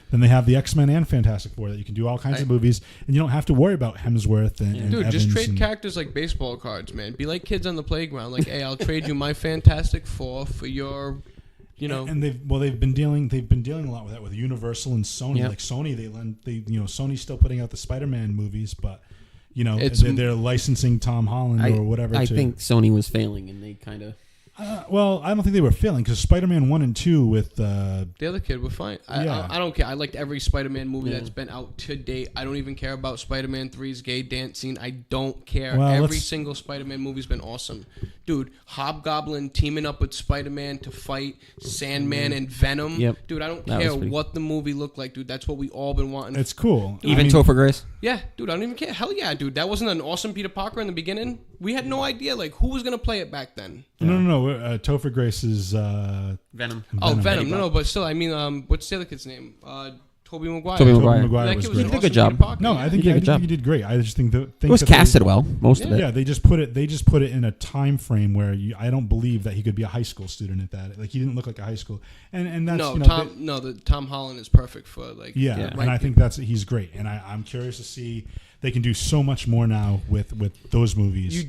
Then they have the X-Men and Fantastic Four that you can do all kinds of movies, and you don't have to worry about Hemsworth and Dude, Evans just trade and, characters like baseball cards, man. Be like kids on the playground. Like, hey, I'll trade you my Fantastic Four for your, you know. And they've been dealing a lot with that with Universal and Sony. Yep. Like Sony, Sony's still putting out the Spider-Man movies, but they're licensing Tom Holland or whatever. I think Sony was failing, and they kind of. Well, I don't think they were failing because Spider-Man 1 and 2 with the other kid were fine. I don't care. I liked every Spider-Man movie that's been out to date. I don't even care about Spider-Man 3's gay dance scene. I don't care. Well, every single Spider-Man movie's been awesome. Dude, Hobgoblin teaming up with Spider-Man to fight Sandman and Venom. Yep. Dude, I don't care what the movie looked like, dude. That's what we all been wanting. It's cool. Even Topher Grace? Yeah, dude, I don't even care. Hell yeah, dude. That wasn't an awesome Peter Parker in the beginning. We had no idea, like, who was going to play it back then. No. Topher Grace is Venom. Oh, Venom. No, but still, I mean, what's the other kid's name? Tobey Maguire. Tobey Maguire. That was kid great. He did a good job. No, I think he did great. I just think It was casted well, most of it. Yeah, they just put it in a time frame where I don't believe that he could be a high school student at that. Like he didn't look like a high school, and that's Tom Holland is perfect for like and I think he's great, and I'm curious to see they can do so much more now with those movies.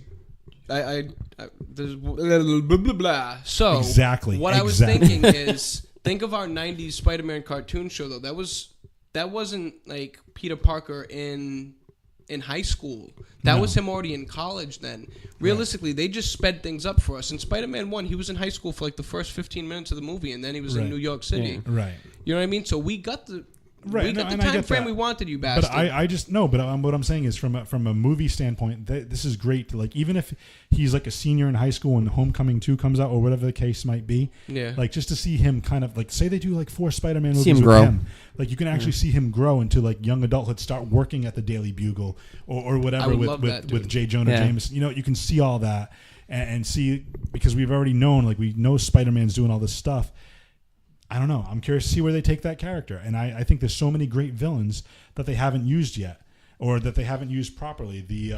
There's blah, blah, blah. So exactly. What I was thinking is think of our '90s Spider-Man cartoon show though. That wasn't like Peter Parker in high school. That was him already in college then. Realistically, they just sped things up for us. In Spider-Man 1, he was in high school for like the first 15 minutes of the movie, and then he was in New York City. Yeah. Right. You know what I mean? So we got the time frame we wanted, you bastard. But I just no. But what I'm saying is from a movie standpoint, this is great. Like even if he's like a senior in high school and Homecoming 2 comes out or whatever the case might be, like just to see him kind of like say they do like 4 Spider-Man movies with him, like you can actually see him grow into like young adulthood, start working at the Daily Bugle or whatever with J. Jonah Jameson. You know, you can see all that and see because we've already known like we know Spider-Man's doing all this stuff. I don't know. I'm curious to see where they take that character. And I think there's so many great villains that they haven't used yet or that they haven't used properly. The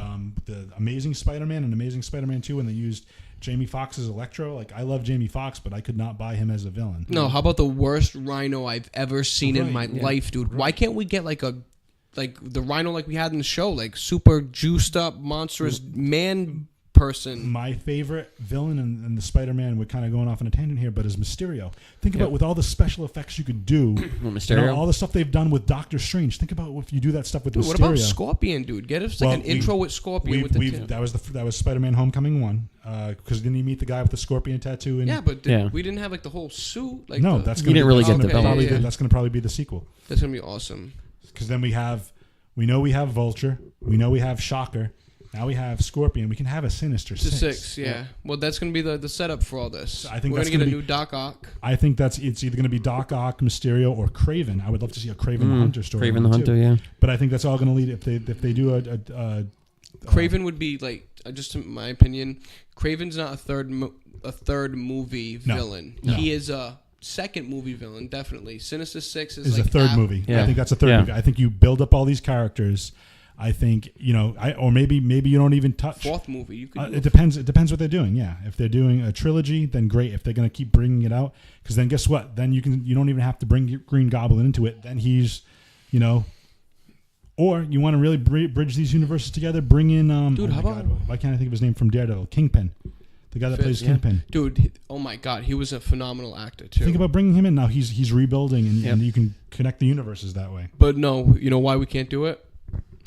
Amazing Spider-Man and Amazing Spider-Man 2 when they used Jamie Foxx as Electro. Like, I love Jamie Foxx, but I could not buy him as a villain. No, how about the worst Rhino I've ever seen in my life, dude? Why can't we get like the Rhino like we had in the show? Like super juiced up, monstrous man person. My favorite villain in the Spider-Man, we're kind of going off on a tangent here, but is Mysterio. Think about with all the special effects you could do, Mysterio, all the stuff they've done with Doctor Strange. Think about if you do that stuff with Mysterio. What about Scorpion, dude? Get us like an intro with Scorpion. That was Spider-Man Homecoming 1. Because didn't you meet the guy with the scorpion tattoo? We didn't have like the whole suit. Like no, that's gonna really get developed. That's going to probably be the sequel. That's going to be awesome. Because then we know we have Vulture, we know we have Shocker. Now we have Scorpion. We can have a Sinister Six. Yeah. Well, that's going to be the setup for all this. I think we're going to get a new Doc Ock. I think it's either going to be Doc Ock, Mysterio, or Kraven. I would love to see a Kraven the Hunter story. Kraven the Hunter, yeah. But I think that's all going to lead if they do a Kraven would be like, just in my opinion, Kraven's not a third movie villain. No. He is a second movie villain, definitely. Sinister Six is like a third movie. Yeah. I think that's a third movie. I think you build up all these characters. I think or maybe you don't even touch fourth movie. You could it depends. It depends what they're doing. Yeah, if they're doing a trilogy, then great. If they're going to keep bringing it out, because then guess what? Then you don't even have to bring Green Goblin into it. Then he's, or you want to really bridge these universes together. Bring in dude. How about why can't I think of his name from Daredevil? Kingpin, the guy that plays Kingpin. Dude, oh my God, he was a phenomenal actor too. Think about bringing him in now. He's rebuilding, and you can connect the universes that way. But no, you know why we can't do it?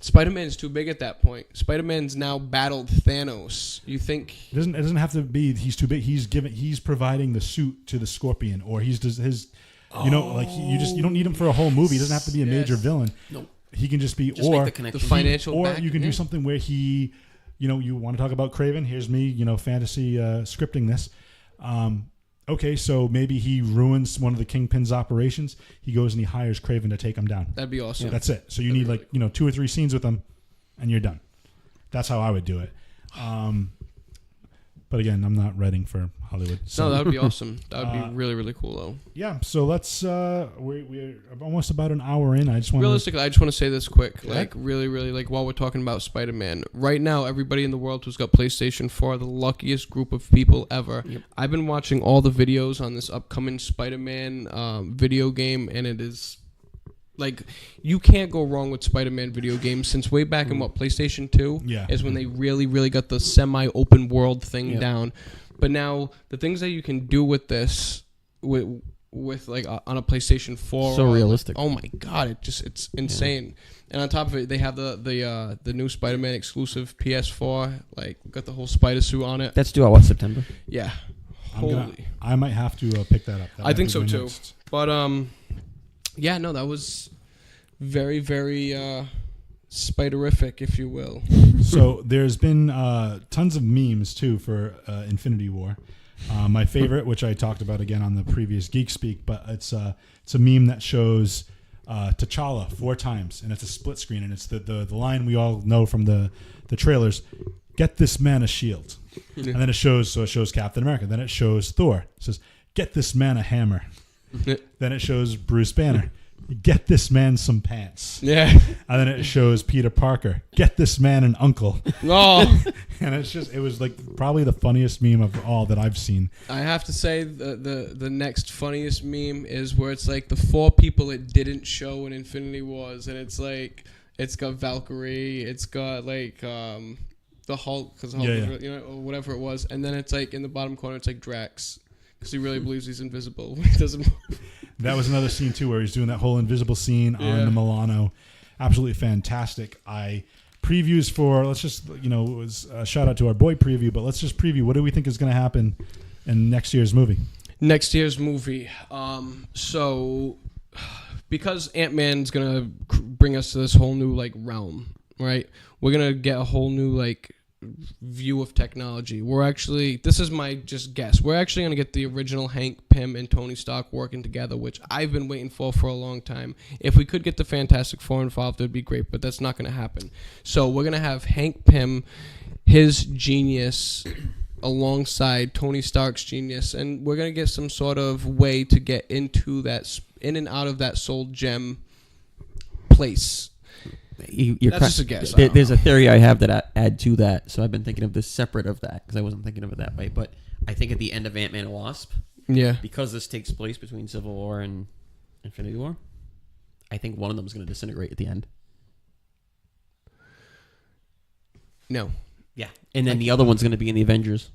Spider-Man is too big at that point. Spider-Man's now battled Thanos. You think it doesn't have to be he's too big. He's providing the suit to the Scorpion, or he's just his. You don't need him for a whole movie. He doesn't have to be a major villain. Nope. He can just be make the financial. Or you can do something where he, you want to talk about Kraven. Here's me, fantasy scripting this. Okay, so maybe he ruins one of the Kingpin's operations. He goes and he hires Kraven to take him down. That'd be awesome. That's it. So you need 2 or 3 scenes with him, and you're done. That's how I would do it. But again, I'm not writing for Hollywood. So. No, that would be awesome. That would be really, really cool, though. Yeah. So let's. We're almost about an hour in. I just want. Realistically, I just want to say this quick. Like, really, really, like while we're talking about Spider-Man, right now, everybody in the world who's got PlayStation 4 are the luckiest group of people ever. Yep. I've been watching all the videos on this upcoming Spider-Man video game, and it is like you can't go wrong with Spider-Man video games since way back in PlayStation 2 is when they really got the semi-open world thing down. But now the things that you can do with this with like on a PlayStation 4 so realistic. Oh my god, it's insane. And on top of it, they have the new Spider-Man exclusive PS4, like got the whole spider suit on it. That's due out what, September? Yeah. I might have to pick that up. I think so too. But yeah, no, that was very, very spiderific, if you will. So there's been tons of memes too for Infinity War. My favorite, which I talked about again on the previous Geek Speak, but it's a meme that shows T'Challa 4 times, and it's a split screen, and it's the line we all know from the trailers: "Get this man a shield," and then it shows Captain America. Then it shows Thor. It says, "Get this man a hammer." Then it shows Bruce Banner. "Get this man some pants." Yeah. And then it shows Peter Parker. "Get this man an uncle." Oh. And it was like probably the funniest meme of all that I've seen. I have to say the next funniest meme is where it's like the 4 people it didn't show in Infinity Wars, and it's like it's got Valkyrie, it's got like the Hulk, because Hulk was, you know, or whatever it was, and then it's like in the bottom corner it's like Drax, because he really believes he's invisible when he doesn't move. That was another scene too where he's doing that whole invisible scene on the Milano. Absolutely fantastic. Previews for, let's just, it was a shout out to our boy Preview, but let's just preview. What do we think is going to happen in next year's movie? Next year's movie. So because Ant-Man's going to bring us to this whole new like realm, right? We're going to get a whole new like view of technology. This is my just guess, we're actually going to get the original Hank Pym and Tony Stark working together, which I've been waiting for a long time. If we could get the Fantastic Four involved, it would be great, but that's not going to happen. So we're going to have Hank Pym, his genius, alongside Tony Stark's genius, and we're going to get some sort of way to get into that, in and out of that soul gem place. That's just a guess. There's a theory I have that I add to that, so I've been thinking of this separate of that because I wasn't thinking of it that way. But I think at the end of Ant-Man and Wasp, because this takes place between Civil War and Infinity War, I think one of them is going to disintegrate at the end. No. Yeah, and then the other one's going to be in the Avengers.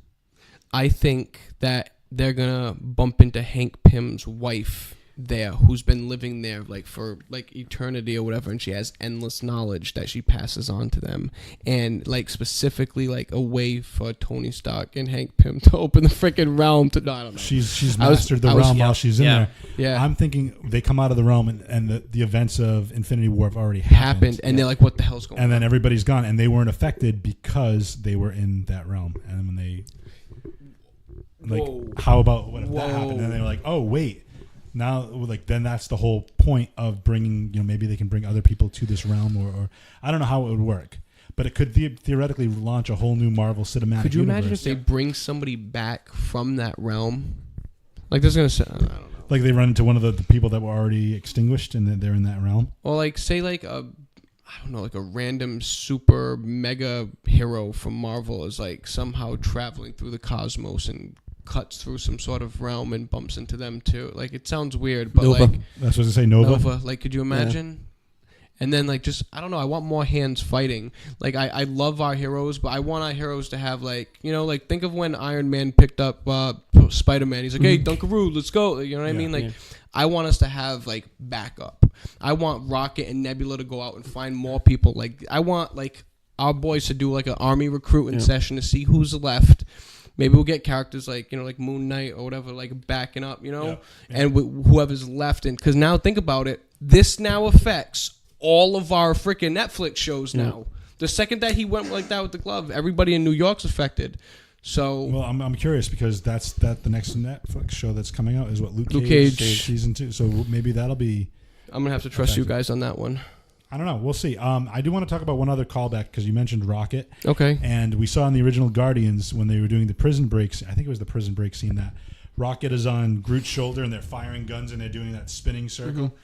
I think that they're going to bump into Hank Pym's wife there, who's been living there like for like eternity or whatever, and she has endless knowledge that she passes on to them, and like specifically like a way for Tony Stark and Hank Pym to open the freaking realm to, no, I don't know. She's mastered the realm while she's in there. Yeah. I'm thinking they come out of the realm and the events of Infinity War have already happened. And they're like, what the hell's going on? And then everybody's gone, and they weren't affected because they were in that realm. And when they how about what if that happened? And they were like, oh wait. Now, like, then that's the whole point of bringing, maybe they can bring other people to this realm, or I don't know how it would work, but it could theoretically launch a whole new Marvel cinematic. Could you universe. imagine if they bring somebody back from that realm? Like, there's going to I don't know. Like they run into one of the people that were already extinguished and then they're in that realm? Or like, say like I don't know, like a random super mega hero from Marvel is like somehow traveling through the cosmos and cuts through some sort of realm and bumps into them too. Like, it sounds weird, but Nova. like that's what I say. Nova. Like, could you imagine? And then like, just, I don't know, I want more hands fighting. Like, I love our heroes, but I want our heroes to have like, like think of when Iron Man picked up Spider-Man. He's like, hey, Dunkaroo, let's go. You know what I mean? Like, I want us to have like backup. I want Rocket and Nebula to go out and find more people. Like, I want like our boys to do like an army recruiting session to see who's left. Maybe we'll get characters like, like Moon Knight or whatever, like backing up, and whoever's left. And because now think about it, this now affects all of our freaking Netflix shows now. The second that he went like that with the glove, everybody in New York's affected. So, well, I'm curious because that's the next Netflix show that's coming out is what Luke Cage season 2. So maybe that'll be. I'm gonna have to trust you guys on that one. I don't know. We'll see. I do want to talk about one other callback because you mentioned Rocket. Okay. And we saw in the original Guardians when they were doing the prison breaks, I think it was the prison break scene, that Rocket is on Groot's shoulder and they're firing guns and they're doing that spinning circle.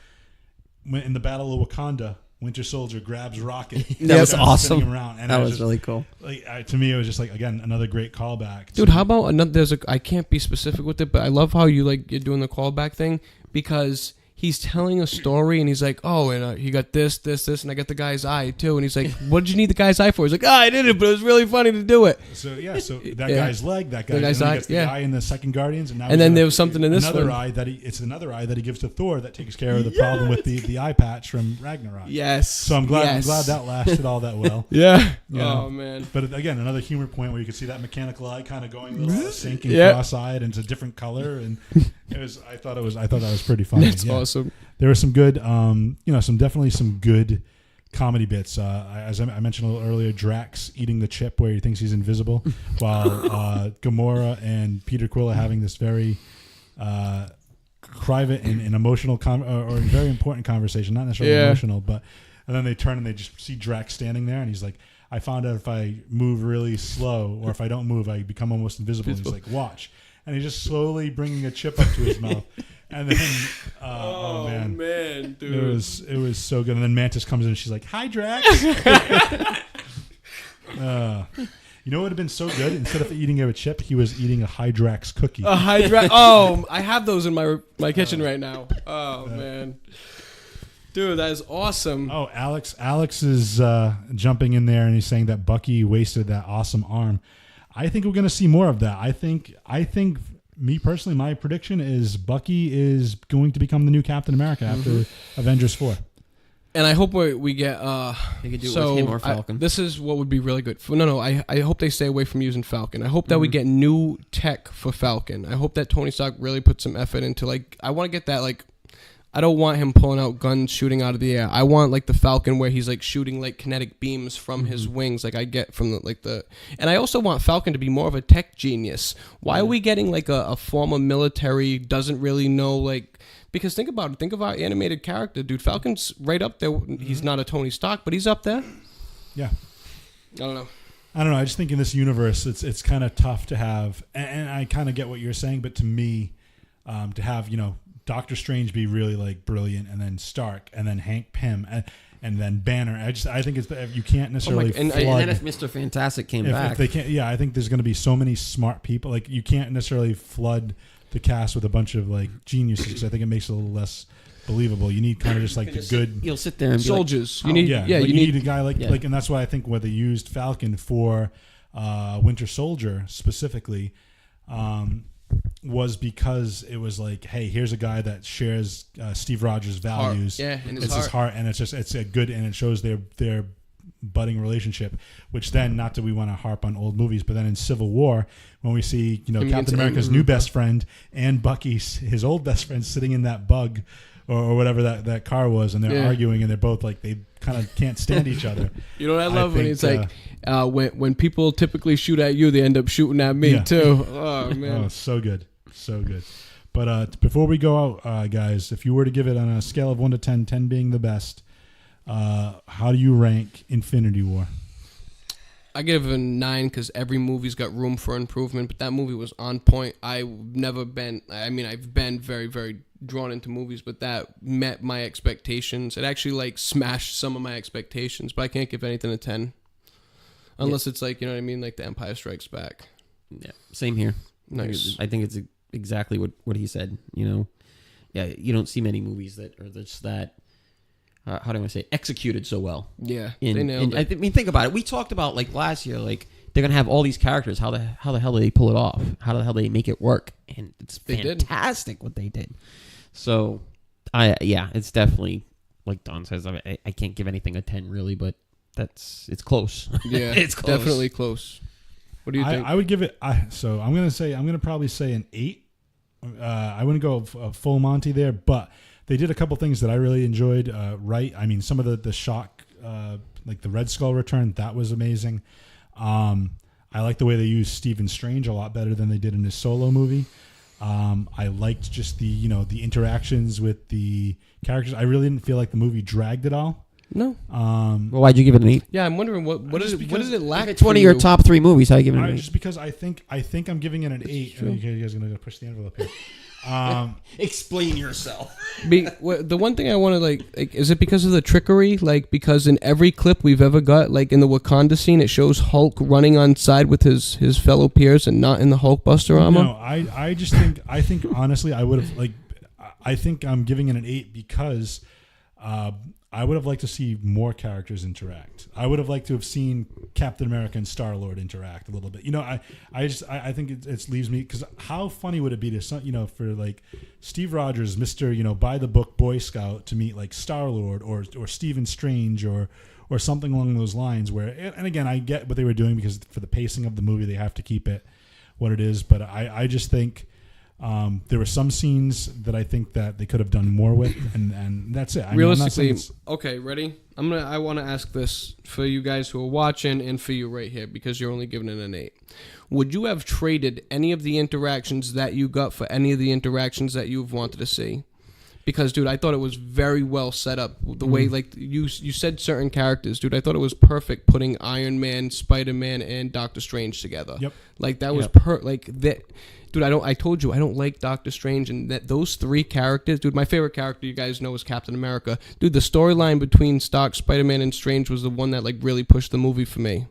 When, in the Battle of Wakanda, Winter Soldier grabs Rocket. That was awesome. Around, and that was really cool. Like, to me, it was just like, again, another great callback. Dude, how about another? I can't be specific with it, but I love how you're doing the callback thing because he's telling a story, and he's like, oh, and he got this, and I got the guy's eye too, and he's like, what did you need the guy's eye for? He's like, I did it, but it was really funny to do it. So that guy's leg, that guy's guy's and then eye, he gets the eye in the second Guardians, and now and then there was something in this another one. eye it's another eye that he gives to Thor that takes care of the problem with the eye patch from Ragnarok. Yes. So I'm glad that lasted all that well. Yeah. You know? Oh man. But again, another humor point where you could see that mechanical eye kind of going a little out of sync and cross-eyed, and it's a different color, and I thought that was pretty funny. That's awesome. There were some good, definitely some good comedy bits. As I mentioned a little earlier, Drax eating the chip where he thinks he's invisible, while Gamora and Peter Quill are having this very private and emotional or very important conversation. Not necessarily emotional, but and then they turn and they just see Drax standing there, and he's like, I found out if I move really slow or if I don't move, I become almost invisible. And he's like, watch. And he's just slowly bringing a chip up to his mouth. And then, oh man, dude, it was so good. And then Mantis comes in and she's like, "Hi, Drax." You know what would have been so good? Instead of eating a chip, he was eating a Hydrax cookie. A Hydrax. Oh, I have those in my kitchen right now. Oh man, dude, that is awesome. Oh, Alex is jumping in there and he's saying that Bucky wasted that awesome arm. I think we're going to see more of that. I think. Me personally, my prediction is Bucky is going to become the new Captain America after Avengers 4. And I hope we get. They could do it with him or Falcon. This is what would be really good. I hope they stay away from using Falcon. I hope that we get new tech for Falcon. I hope that Tony Stark really puts some effort into I want to get that I don't want him pulling out guns, shooting out of the air. I want the Falcon where he's shooting kinetic beams from his wings, I get from the. And I also want Falcon to be more of a tech genius. Why are we getting a former military doesn't really know because think about it. Think of our animated character, dude. Falcon's right up there. He's not a Tony Stark, but he's up there. Yeah. I don't know. I just think in this universe, it's kind of tough to have, and I kind of get what you're saying, but to me, to have Doctor Strange be really brilliant, and then Stark, and then Hank Pym, and then Banner. I think it's you can't necessarily and then if Mr. Fantastic came back, if they can't. Yeah, I think there's going to be so many smart people. You can't necessarily flood the cast with a bunch of geniuses, because I think it makes it a little less believable. You need kind of just the good. You'll sit there and be soldiers. Oh, you need you need a guy and that's why I think where they used Falcon for Winter Soldier specifically. Was because it was hey, here's a guy that shares Steve Rogers' values. And his heart, and it's a good, and it shows their budding relationship. Which then, not that we want to harp on old movies, but then in Civil War, when we see Captain America's new best friend and Bucky's his old best friend sitting in that bug or whatever that car was, and they're arguing, and they're both they kind of can't stand each other. You know what I love when it's when people typically shoot at you, they end up shooting at me too. Oh man, so good. But before we go out, guys, if you were to give it on a scale of 1 to 10, 10 being the best, how do you rank Infinity War? I give it a 9 because every movie's got room for improvement, but that movie was on point. I've been very, very drawn into movies, but that met my expectations. It actually smashed some of my expectations, but I can't give anything a 10. Unless it's you know what I mean, The Empire Strikes Back. Yeah, same here. Nice. I think it's exactly what he said. You don't see many movies that are just that. How do I say executed so well? Yeah, they nailed it. I mean, think about it. We talked about last year, they're gonna have all these characters. How the hell do they pull it off? How the hell do they make it work? And it's fantastic what they did. So, it's definitely like Don says. I can't give anything a 10 really, but it's close. Yeah, it's close. Definitely close. What do you think? I would give it. I'm gonna probably say an 8. I wouldn't go full Monty there, but they did a couple things that I really enjoyed. Right, I mean, some of the shock, the Red Skull return, that was amazing. I like the way they used Stephen Strange a lot better than they did in his solo movie. I liked just the interactions with the characters. I really didn't feel like the movie dragged at all. No. Well, why'd you give it an 8? Yeah, I'm wondering what did it lack? It's one of your top 3 movies. How you give it an 8? Just because I think I'm giving it an 8. You guys are gonna push the envelope here. Explain yourself. The one thing I want to is it because of the trickery? Because in every clip we've ever got, in the Wakanda scene, it shows Hulk running on side with his fellow peers and not in the Hulkbuster armor. No, I think honestly I would have I think I'm giving it an 8 because I would have liked to see more characters interact. I would have liked to have seen Captain America and Star-Lord interact a little bit. You know, I think it leaves me, because how funny would it be to, you know, for like Steve Rogers, Mr. You know, by the book Boy Scout, to meet like Star-Lord or Stephen Strange or something along those lines. Where, and again, I get what they were doing because for the pacing of the movie, they have to keep it what it is. But I just think. There were some scenes that I think that they could have done more with, and that's it. Realistically, okay, ready? I want to ask this for you guys who are watching and for you right here, because you're only giving it an 8. Would you have traded any of the interactions that you got for any of the interactions that you've wanted to see? Because, dude, I thought it was very well set up. The way, like, you said certain characters, dude, I thought it was perfect putting Iron Man, Spider-Man, and Doctor Strange together. Yep. Like, that was like, that... Dude, I told you, I don't like Doctor Strange, and that those 3 characters, dude, my favorite character, you guys know, is Captain America. Dude, the storyline between Stark, Spider-Man, and Strange was the one that, like, really pushed the movie for me.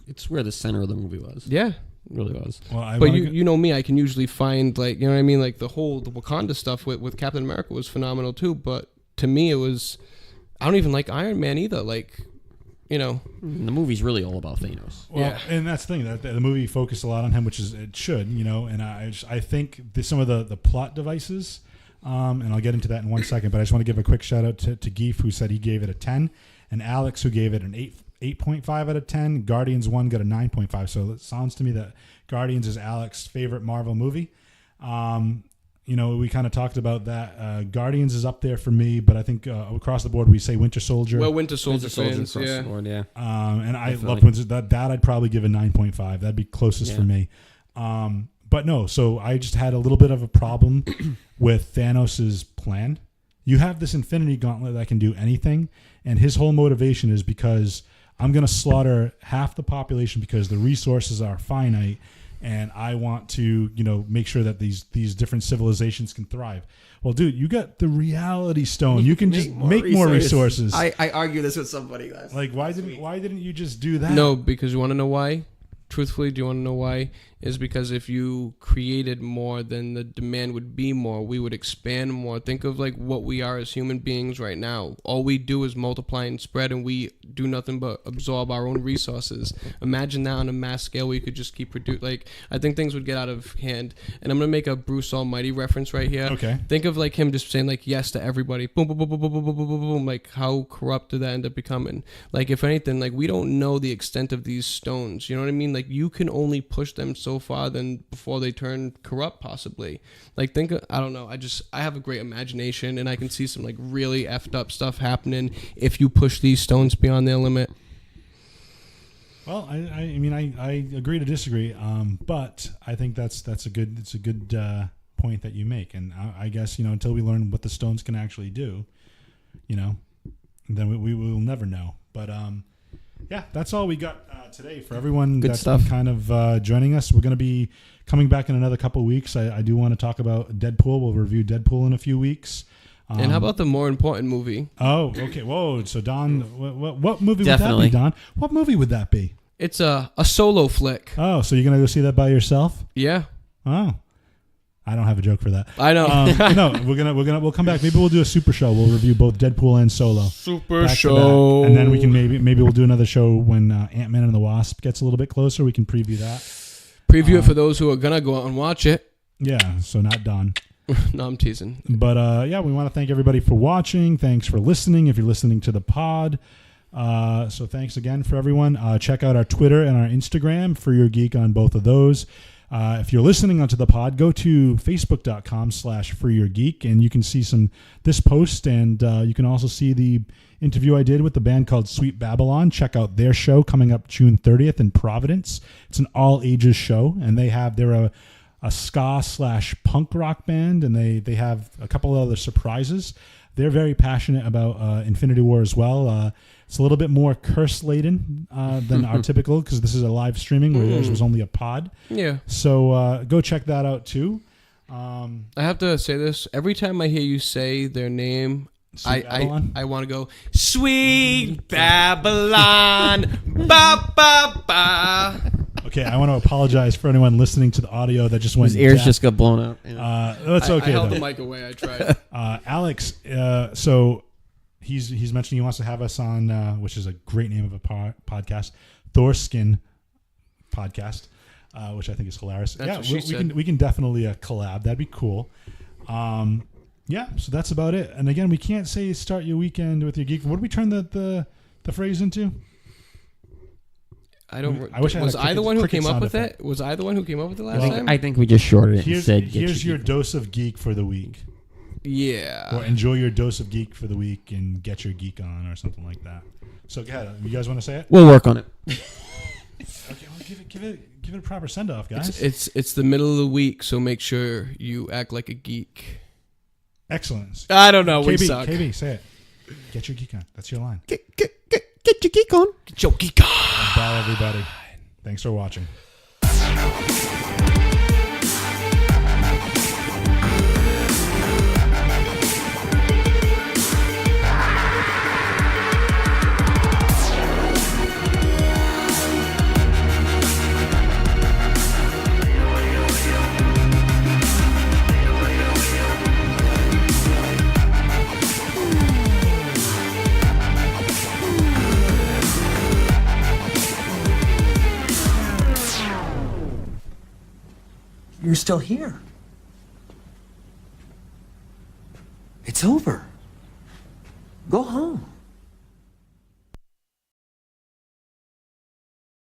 It's where the center of the movie was. Yeah. It really was. Well, but you know me, I can usually find, like, you know what I mean? Like, the Wakanda stuff with Captain America was phenomenal, too, but to me, it was... I don't even like Iron Man either, like... You know, the movie's really all about Thanos. Well, yeah, and that's the thing, that the movie focused a lot on him, which is it should, you know. And I think some of the plot devices, and I'll get into that in one second. But I just want to give a quick shout out to Geef, who said he gave it a 10, and Alex, who gave it an 8.5 out of 10. Guardians 1 got a 9.5. So it sounds to me that Guardians is Alex's favorite Marvel movie. You know, we kind of talked about that. Guardians is up there for me, but I think across the board we say Winter Soldier. Well, Winter Soldier fans, yeah. Board, yeah. Definitely. And I love Winter. That I'd probably give a 9.5. That'd be closest for me. But no, so I just had a little bit of a problem with Thanos' plan. You have this Infinity Gauntlet that can do anything, and his whole motivation is because I'm going to slaughter half the population because the resources are finite. And I want to, you know, make sure that these different civilizations can thrive. Well, dude, you got the Reality Stone. You can just make more resources. I argue this with somebody last. Like, why didn't you just do that? No, because you want to know why? Truthfully, do you want to know why? Is because if you created more, then the demand would be more. We would expand more. Think of like what we are as human beings right now. All we do is multiply and spread, and we do nothing but absorb our own resources. Imagine that on a mass scale where you could just keep producing. Like, I think things would get out of hand. And I'm going to make a Bruce Almighty reference right here. Okay. Think of like him just saying like yes to everybody. Boom, boom, boom, boom, boom, boom, boom, boom, boom, boom. Like, how corrupt did that end up becoming? Like, if anything, like, we don't know the extent of these stones. You know what I mean? Like, you can only push them so far then before they turn corrupt, possibly. Like, I don't know. I have a great imagination, and I can see some like really effed up stuff happening if you push these stones beyond their limit. Well, I mean, I agree to disagree, but I think it's a good point that you make, and I guess, you know, until we learn what the stones can actually do, you know, then we will never know. But yeah, that's all we got today for everyone that's been kind of joining us. We're going to be coming back in another couple of weeks. I do want to talk about Deadpool. We'll review Deadpool in a few weeks. And how about the more important movie? Oh, okay. Whoa. So, Don, what movie would that be, Don? What movie would that be? It's a solo flick. Oh, so you're going to go see that by yourself? Yeah. Oh. I don't have a joke for that. I know. No, we'll come back. Maybe we'll do a super show. We'll review both Deadpool and Solo. Super show. And then we can maybe we'll do another show when Ant-Man and the Wasp gets a little bit closer. We can preview that. Preview it for those who are gonna go out and watch it. Yeah, so not done. No, I'm teasing. But yeah, we want to thank everybody for watching. Thanks for listening. If you're listening to the pod, so thanks again for everyone. Check out our Twitter and our Instagram for your geek on both of those. If you're listening onto the pod, go to facebook.com/foryourgeek, and you can see this post, and you can also see the interview I did with the band called Sweet Babylon. Check out their show coming up June 30th in Providence. It's an all ages show, and they're a ska/punk rock band, and they have a couple of other surprises. They're very passionate about Infinity War as well. It's a little bit more curse-laden than our typical, because this is a live streaming where this was only a pod. Yeah. So go check that out too. I have to say this. Every time I hear you say their name, I want to go, Sweet Babylon, ba ba ba. Okay, I want to apologize for anyone listening to the audio that just went. His ears deaf. just got blown out. That's okay. I held though. the mic away. I tried. Alex, so he's mentioned he wants to have us on, which is a great name of a podcast, Thorskin podcast, which I think is hilarious. That's what she said. We can definitely collab. That'd be cool. Yeah, so that's about it. And again, we can't say start your weekend with your geek. What did we turn the phrase into? I don't. I wish I had was a I the one who cricket came up sound with effect. it? Was I the one who came up with it last I time? think we just shorted it and said, Here's your dose of geek for the week. Yeah. Or enjoy your dose of geek for the week and get your geek on or something like that. So go ahead. You guys want to say it? We'll work on it. Okay, well, give it a proper send off, guys. It's the middle of the week, so make sure you act like a geek. Excellent. I don't know. We suck. KB, say it. Get your geek on. That's your line. Get your geek on. Get your geek on. Bye, everybody. Thanks for watching. You're still here. It's over. Go home.